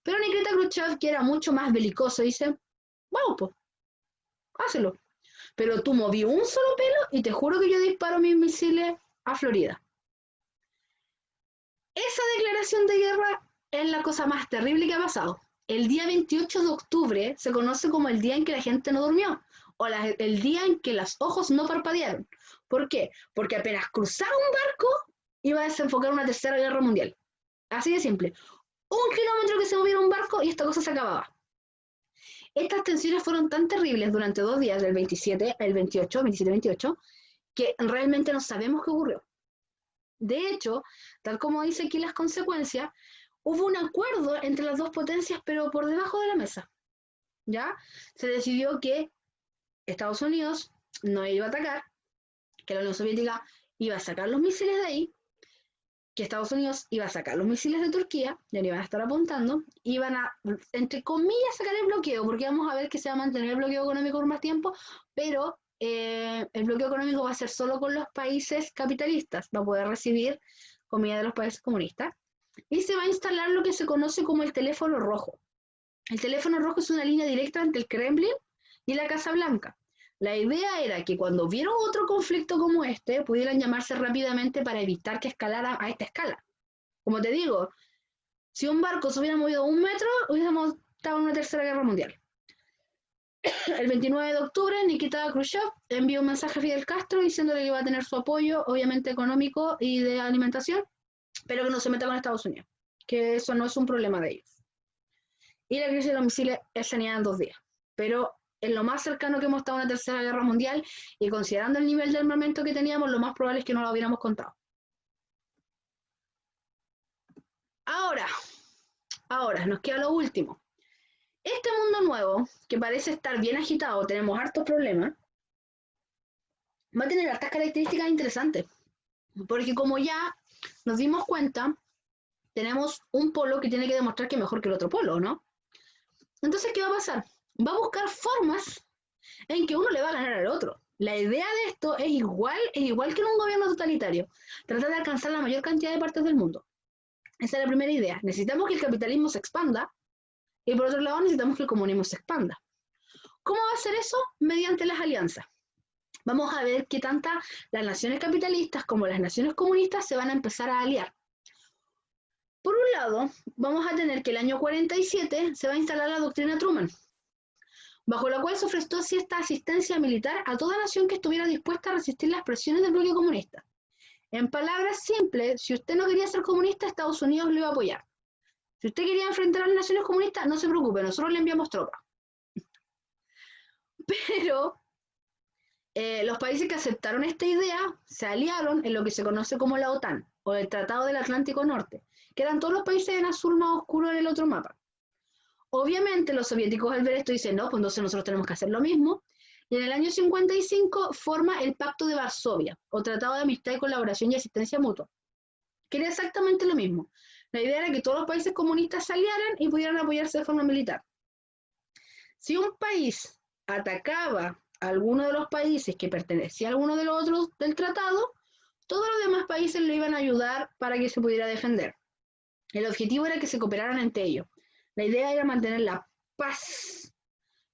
Pero Nikita Khrushchev, que era mucho más belicoso, dice, vamos, pues, hácelo. Pero tú moví un solo pelo y te juro que yo disparo mis misiles a Florida. Esa declaración de guerra es la cosa más terrible que ha pasado. El día 28 de octubre se conoce como el día en que la gente no durmió, o el día en que los ojos no parpadearon. ¿Por qué? Porque apenas cruzaba un barco, iba a desenfocar una tercera guerra mundial. Así de simple. 1 kilómetro que se moviera un barco y esta cosa se acababa. Estas tensiones fueron tan terribles durante 2 días, del 27 al 28, 27-28, que realmente no sabemos qué ocurrió. De hecho, tal como dice aquí las consecuencias, hubo un acuerdo entre las dos potencias, pero por debajo de la mesa. ¿Ya? Se decidió que Estados Unidos no iba a atacar, que la Unión Soviética iba a sacar los misiles de ahí, que Estados Unidos iba a sacar los misiles de Turquía, ya no iban a estar apuntando, iban a, entre comillas, sacar el bloqueo, porque vamos a ver que se va a mantener el bloqueo económico por más tiempo, pero el bloqueo económico va a ser solo con los países capitalistas, va a poder recibir comida de los países comunistas, y se va a instalar lo que se conoce como el teléfono rojo. El teléfono rojo es una línea directa entre el Kremlin y la Casa Blanca. La idea era que cuando hubiera otro conflicto como este, pudieran llamarse rápidamente para evitar que escalara a esta escala. Como te digo, Si un barco se hubiera movido 1 metro, hubiéramos estado en una tercera guerra mundial. El 29 de octubre, Nikita Khrushchev envió un mensaje a Fidel Castro diciéndole que iba a tener su apoyo, obviamente económico y de alimentación, pero que no se meta con Estados Unidos, que eso no es un problema de ellos. Y la crisis de los misiles es sanidad en 2 días. Pero en lo más cercano que hemos estado a una tercera guerra mundial y considerando el nivel de armamento que teníamos, lo más probable es que no lo hubiéramos contado. Ahora, nos queda lo último. Este mundo nuevo, que parece estar bien agitado, tenemos hartos problemas, va a tener hartas características interesantes. Porque como ya nos dimos cuenta, tenemos un polo que tiene que demostrar que es mejor que el otro polo, ¿no? Entonces, ¿qué va a pasar? Va a buscar formas en que uno le va a ganar al otro. La idea de esto es igual que en un gobierno totalitario, tratar de alcanzar la mayor cantidad de partes del mundo. Esa es la primera idea. Necesitamos que el capitalismo se expanda y por otro lado necesitamos que el comunismo se expanda. ¿Cómo va a ser eso? Mediante las alianzas. Vamos a ver qué tanta las naciones capitalistas como las naciones comunistas se van a empezar a aliar. Por un lado, vamos a tener que el año 47 se va a instalar la doctrina Truman, bajo la cual se ofreció cierta asistencia militar a toda nación que estuviera dispuesta a resistir las presiones del bloque comunista. En palabras simples, si usted no quería ser comunista, Estados Unidos lo iba a apoyar. Si usted quería enfrentar a las naciones comunistas, no se preocupe, nosotros le enviamos tropas. Pero los países que aceptaron esta idea se aliaron en lo que se conoce como la OTAN, o el Tratado del Atlántico Norte, que eran todos los países en azul más oscuro en el otro mapa. Obviamente los soviéticos al ver esto dicen, no, pues entonces nosotros tenemos que hacer lo mismo, y en el año 55 forma el Pacto de Varsovia, o Tratado de Amistad y Colaboración y Asistencia Mutua, que era exactamente lo mismo. La idea era que todos los países comunistas se aliaran y pudieran apoyarse de forma militar. Si un país atacaba a alguno de los países que pertenecía a alguno de los otros del tratado, todos los demás países lo iban a ayudar para que se pudiera defender. El objetivo era que se cooperaran entre ellos. La idea era mantener la paz,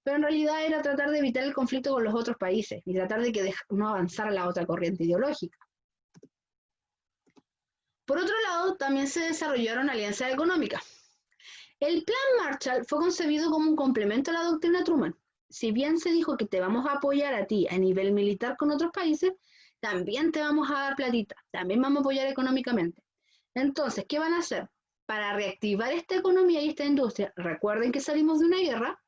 pero en realidad era tratar de evitar el conflicto con los otros países y tratar de que no avanzara la otra corriente ideológica. Por otro lado, también se desarrollaron alianzas económicas. El Plan Marshall fue concebido como un complemento a la doctrina Truman. Si bien se dijo que te vamos a apoyar a ti a nivel militar con otros países, también te vamos a dar platita, también vamos a apoyar económicamente. Entonces, ¿qué van a hacer? Para reactivar esta economía y esta industria, recuerden que salimos de una guerra,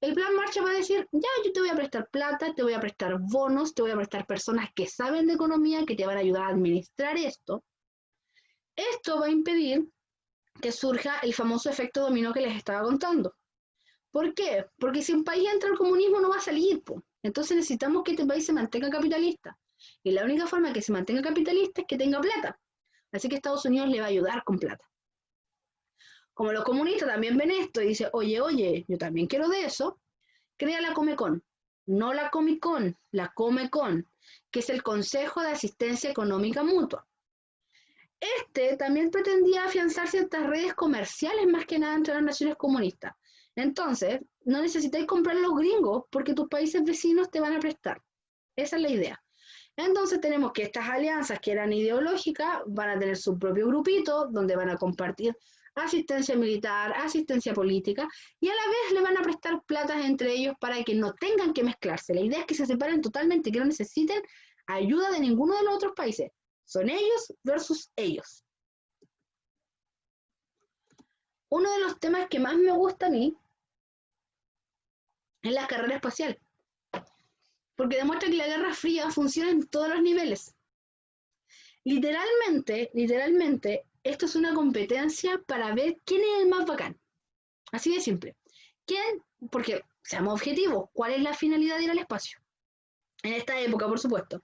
el Plan Marshall va a decir, ya, yo te voy a prestar plata, te voy a prestar bonos, te voy a prestar personas que saben de economía, que te van a ayudar a administrar esto. Esto va a impedir que surja el famoso efecto dominó que les estaba contando. ¿Por qué? Porque si un país entra al comunismo no va a salir, po. Entonces necesitamos que este país se mantenga capitalista. Y la única forma de que se mantenga capitalista es que tenga plata. Así que Estados Unidos le va a ayudar con plata. Como los comunistas también ven esto y dicen, oye, yo también quiero de eso, crea la Comecon. No la Comicon, la Comecon, que es el Consejo de Asistencia Económica Mutua. Este también pretendía afianzar ciertas redes comerciales más que nada entre las naciones comunistas. Entonces, no necesitáis comprar a los gringos porque tus países vecinos te van a prestar. Esa es la idea. Entonces tenemos que estas alianzas que eran ideológicas van a tener su propio grupito donde van a compartir asistencia militar, asistencia política y a la vez le van a prestar platas entre ellos para que no tengan que mezclarse. La idea es que se separen totalmente, que no necesiten ayuda de ninguno de los otros países. Son ellos versus ellos. Uno de los temas que más me gusta a mí es la carrera espacial, porque demuestra que la Guerra Fría funciona en todos los niveles. Literalmente, esto es una competencia para ver quién es el más bacán. Así de simple. ¿Quién? Porque, seamos objetivos, ¿cuál es la finalidad de ir al espacio? En esta época, por supuesto.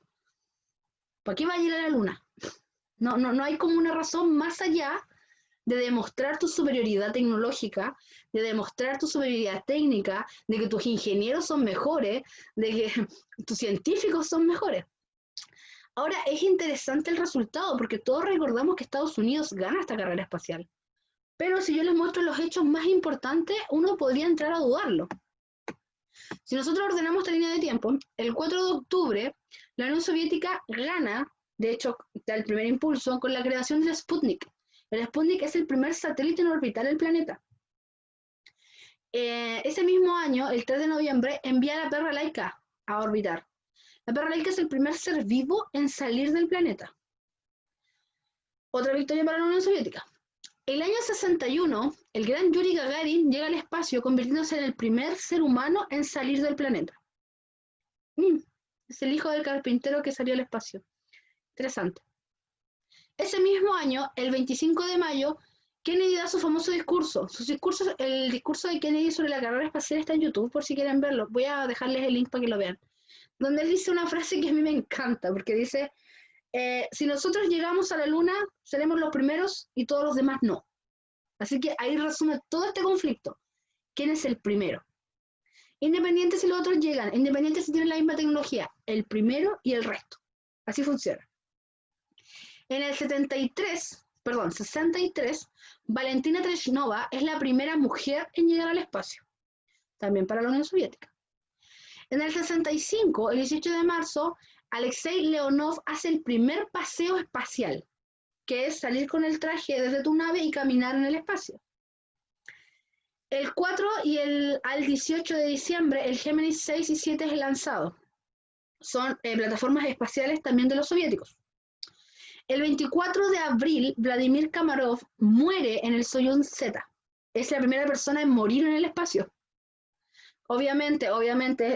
¿Para qué va a ir a la Luna? No hay como una razón más allá de demostrar tu superioridad tecnológica, de demostrar tu superioridad técnica, de que tus ingenieros son mejores, de que tus científicos son mejores. Ahora, es interesante el resultado, porque todos recordamos que Estados Unidos gana esta carrera espacial. Pero si yo les muestro los hechos más importantes, uno podría entrar a dudarlo. Si nosotros ordenamos esta línea de tiempo, el 4 de octubre, la Unión Soviética gana, de hecho, da el primer impulso con la creación del Sputnik, El Sputnik es el primer satélite en orbitar el planeta. Ese mismo año, el 3 de noviembre, envía a la perra Laika a orbitar. La perra Laika es el primer ser vivo en salir del planeta. Otra victoria para la Unión Soviética. El año 61, el gran Yuri Gagarin llega al espacio, convirtiéndose en el primer ser humano en salir del planeta. Es el hijo del carpintero que salió al espacio. Interesante. Ese mismo año, el 25 de mayo, Kennedy da su famoso discurso. El discurso de Kennedy sobre la carrera espacial está en YouTube, por si quieren verlo. Voy a dejarles el link para que lo vean. Donde él dice una frase que a mí me encanta, porque dice, si nosotros llegamos a la Luna, seremos los primeros y todos los demás no. Así que ahí resume todo este conflicto. ¿Quién es el primero? Independiente si los otros llegan, independiente si tienen la misma tecnología, el primero y el resto. Así funciona. En el 63, Valentina Tereshkova es la primera mujer en llegar al espacio, también para la Unión Soviética. En el 65, el 18 de marzo, Alexei Leonov hace el primer paseo espacial, que es salir con el traje desde tu nave y caminar en el espacio. El 4 y al 18 de diciembre, el Gemini 6 y 7 es lanzado. Son plataformas espaciales también de los soviéticos. El 24 de abril, Vladimir Kamarov muere en el Soyuz Z. Es la primera persona en morir en el espacio. Obviamente,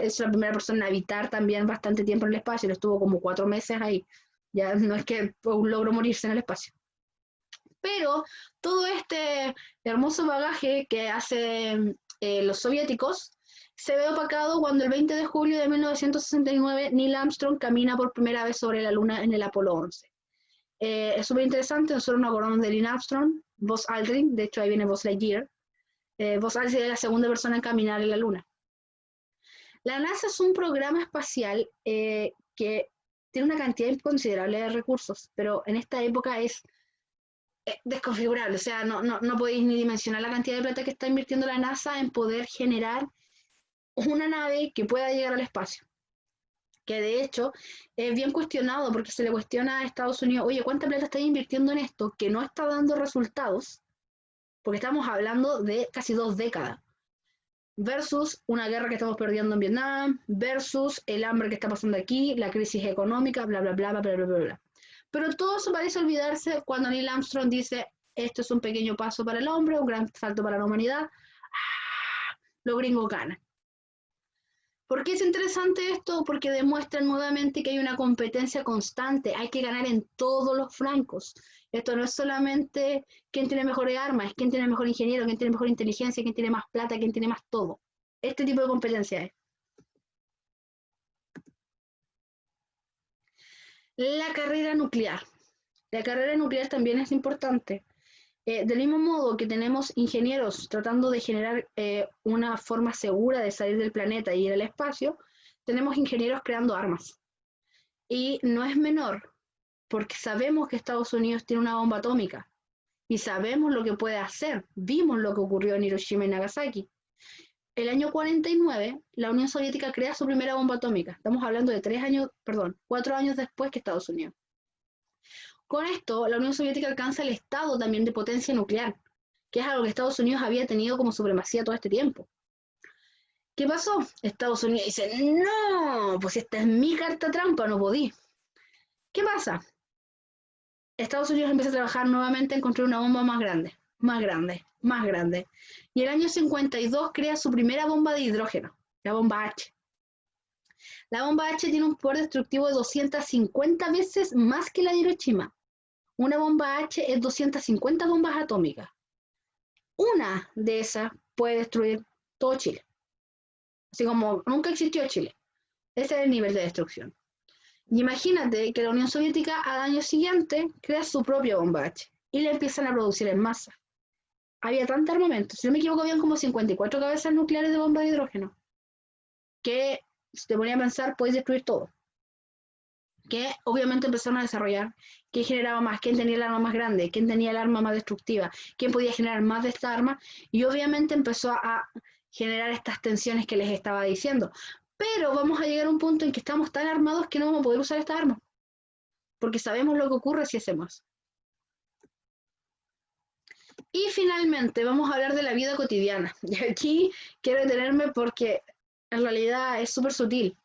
es la primera persona en habitar también bastante tiempo en el espacio. Él estuvo como 4 meses ahí. Ya no es que logró morirse en el espacio. Pero todo este hermoso bagaje que hacen los soviéticos se ve opacado cuando el 20 de julio de 1969 Neil Armstrong camina por primera vez sobre la Luna en el Apolo 11. Es súper interesante, nosotros nos acordamos de Neil Armstrong, Buzz Aldrin, de hecho ahí viene Buzz Lightyear. Buzz Aldrin es la segunda persona en caminar en la Luna. La NASA es un programa espacial que tiene una cantidad inconsiderable de recursos, pero en esta época es desconfigurable, o sea, no podéis ni dimensionar la cantidad de plata que está invirtiendo la NASA en poder generar una nave que pueda llegar al espacio. Que de hecho es bien cuestionado porque se le cuestiona a Estados Unidos, oye, ¿cuánta plata estáis invirtiendo en esto que no está dando resultados? Porque estamos hablando de casi 2 décadas, versus una guerra que estamos perdiendo en Vietnam, versus el hambre que está pasando aquí, la crisis económica, bla, bla, bla, bla, bla, bla, bla. Pero todo eso parece olvidarse cuando Neil Armstrong dice, esto es un pequeño paso para el hombre, un gran salto para la humanidad. Los gringos ganan. ¿Por qué es interesante esto? Porque demuestra nuevamente que hay una competencia constante, hay que ganar en todos los flancos. Esto no es solamente quién tiene mejores armas, es quién tiene mejor ingeniero, quién tiene mejor inteligencia, quién tiene más plata, quién tiene más todo. Este tipo de competencia es. La carrera nuclear. La carrera nuclear también es importante. Del mismo modo que tenemos ingenieros tratando de generar una forma segura de salir del planeta y ir al espacio, tenemos ingenieros creando armas. Y no es menor, porque sabemos que Estados Unidos tiene una bomba atómica y sabemos lo que puede hacer. Vimos lo que ocurrió en Hiroshima y Nagasaki. El año 49, la Unión Soviética crea su primera bomba atómica. Estamos hablando de 4 años después que Estados Unidos. Con esto, la Unión Soviética alcanza el estado también de potencia nuclear, que es algo que Estados Unidos había tenido como supremacía todo este tiempo. ¿Qué pasó? Estados Unidos dice, no, pues esta es mi carta trampa, no podí. ¿Qué pasa? Estados Unidos empieza a trabajar nuevamente en construir una bomba más grande, más grande, más grande. Y el año 52 crea su primera bomba de hidrógeno, la bomba H. La bomba H tiene un poder destructivo de 250 veces más que la de Hiroshima. Una bomba H es 250 bombas atómicas. Una de esas puede destruir todo Chile. Así como nunca existió Chile. Ese es el nivel de destrucción. Y imagínate que la Unión Soviética al año siguiente crea su propia bomba H y la empiezan a producir en masa. Había tanto armamento, si no me equivoco, habían como 54 cabezas nucleares de bomba de hidrógeno, que si te ponía a pensar, puedes destruir todo. Que obviamente empezaron a desarrollar quién generaba más, quién tenía el arma más grande, quién tenía el arma más destructiva, quién podía generar más de esta arma, y obviamente empezó a generar estas tensiones que les estaba diciendo. Pero vamos a llegar a un punto en que estamos tan armados que no vamos a poder usar esta arma, porque sabemos lo que ocurre si hacemos. Y finalmente vamos a hablar de la vida cotidiana. Y aquí quiero detenerme porque en realidad es súper sutil.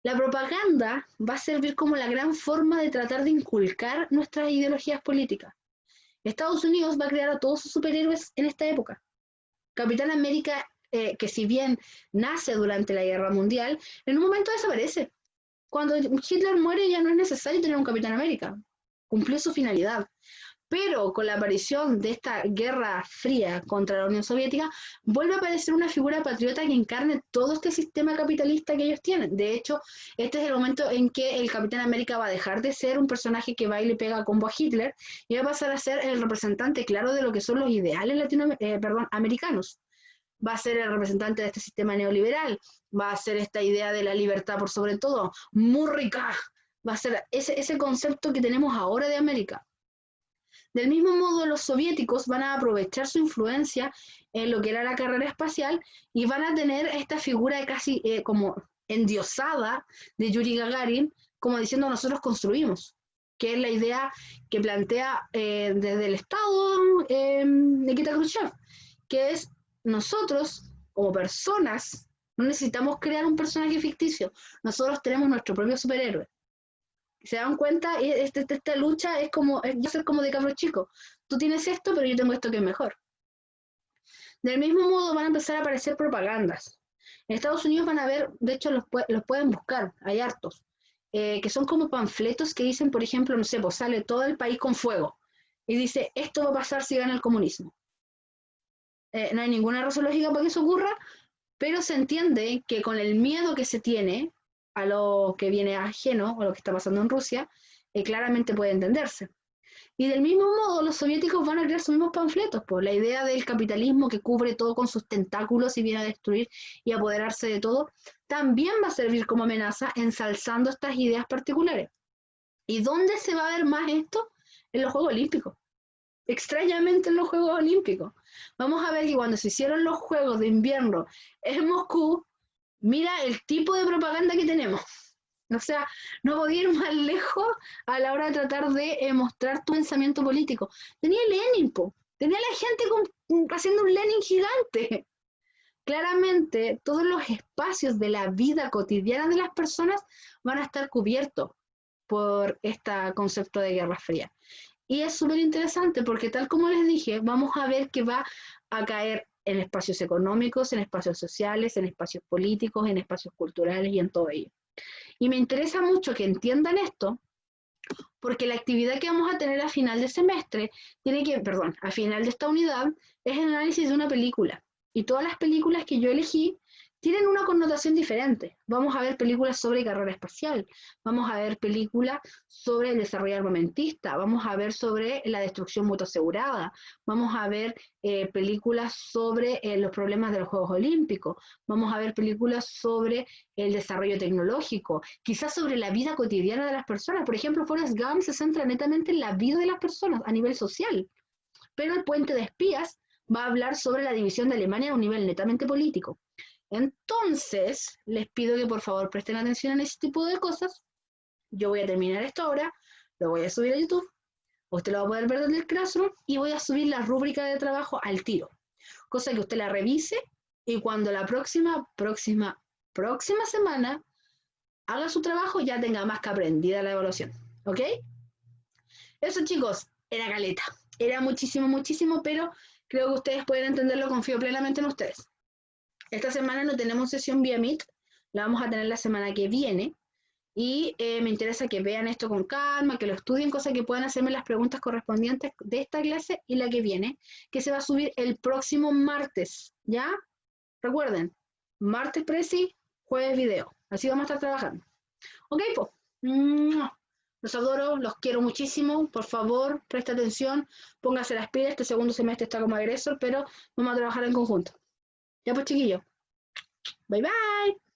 La propaganda va a servir como la gran forma de tratar de inculcar nuestras ideologías políticas. Estados Unidos va a crear a todos sus superhéroes en esta época. Capitán América, que si bien nace durante la Guerra Mundial, en un momento desaparece. Cuando Hitler muere ya no es necesario tener un Capitán América. Cumplió su finalidad. Pero con la aparición de esta guerra fría contra la Unión Soviética, vuelve a aparecer una figura patriota que encarne todo este sistema capitalista que ellos tienen. De hecho, este es el momento en que el Capitán América va a dejar de ser un personaje que va y le pega combo a Hitler y va a pasar a ser el representante claro de lo que son los ideales americanos. Va a ser el representante de este sistema neoliberal, va a ser esta idea de la libertad por sobre todo, muy rica, va a ser ese concepto que tenemos ahora de América. Del mismo modo, los soviéticos van a aprovechar su influencia en lo que era la carrera espacial y van a tener esta figura casi como endiosada de Yuri Gagarin, como diciendo nosotros construimos, que es la idea que plantea desde el Estado Nikita Khrushchev, que es nosotros como personas no necesitamos crear un personaje ficticio, nosotros tenemos nuestro propio superhéroe. Se dan cuenta, esta lucha es como, yo ser como de cabro chico. Tú tienes esto, pero yo tengo esto que es mejor. Del mismo modo van a empezar a aparecer propagandas. En Estados Unidos van a ver, de hecho los pueden buscar, hay hartos, que son como panfletos que dicen, por ejemplo, no sé, pues sale todo el país con fuego. Y dice, esto va a pasar si gana el comunismo. No hay ninguna razón lógica para que eso ocurra, pero se entiende que con el miedo que se tiene a lo que viene ajeno o lo que está pasando en Rusia, claramente puede entenderse. Y del mismo modo, los soviéticos van a crear sus mismos panfletos, por la idea del capitalismo que cubre todo con sus tentáculos y viene a destruir y apoderarse de todo, también va a servir como amenaza ensalzando estas ideas particulares. ¿Y dónde se va a ver más esto? En los Juegos Olímpicos. Extrañamente en los Juegos Olímpicos. Vamos a ver que cuando se hicieron los Juegos de Invierno en Moscú, mira el tipo de propaganda que tenemos. O sea, no podía ir más lejos a la hora de tratar de mostrar tu pensamiento político. Tenía Lenin, tenía la gente haciendo un Lenin gigante. Claramente, todos los espacios de la vida cotidiana de las personas van a estar cubiertos por este concepto de Guerra Fría. Y es súper interesante porque tal como les dije, vamos a ver que va a caer en espacios económicos, en espacios sociales, en espacios políticos, en espacios culturales y en todo ello. Y me interesa mucho que entiendan esto, porque la actividad que vamos a tener a final de semestre, a final de esta unidad, es el análisis de una película. Y todas las películas que yo elegí tienen una connotación diferente. Vamos a ver películas sobre carrera espacial, vamos a ver películas sobre el desarrollo armamentista, vamos a ver sobre la destrucción mutua asegurada, vamos a ver películas sobre los problemas de los Juegos Olímpicos, vamos a ver películas sobre el desarrollo tecnológico, quizás sobre la vida cotidiana de las personas. Por ejemplo, Forrest Gump se centra netamente en la vida de las personas a nivel social, pero El Puente de Espías va a hablar sobre la división de Alemania a un nivel netamente político. Entonces, les pido que por favor presten atención a ese tipo de cosas. Yo voy a terminar esto ahora, lo voy a subir a YouTube, usted lo va a poder ver desde el Classroom y voy a subir la rúbrica de trabajo al tiro, cosa que usted la revise y cuando la próxima semana haga su trabajo ya tenga más que aprendida la evaluación, ¿ok? Eso, chicos, era caleta, era muchísimo, pero creo que ustedes pueden entenderlo, confío plenamente en ustedes. Esta semana no tenemos sesión vía Meet, la vamos a tener la semana que viene y me interesa que vean esto con calma, que lo estudien, cosa que puedan hacerme las preguntas correspondientes de esta clase y la que viene, que se va a subir el próximo martes, ¿ya? Recuerden, martes presi, jueves video, así vamos a estar trabajando. Ok, pues, los adoro, los quiero muchísimo, por favor, presta atención, póngase las pilas, este segundo semestre está como agresor, pero vamos a trabajar en conjunto. Ya pues, chiquillos. Bye bye.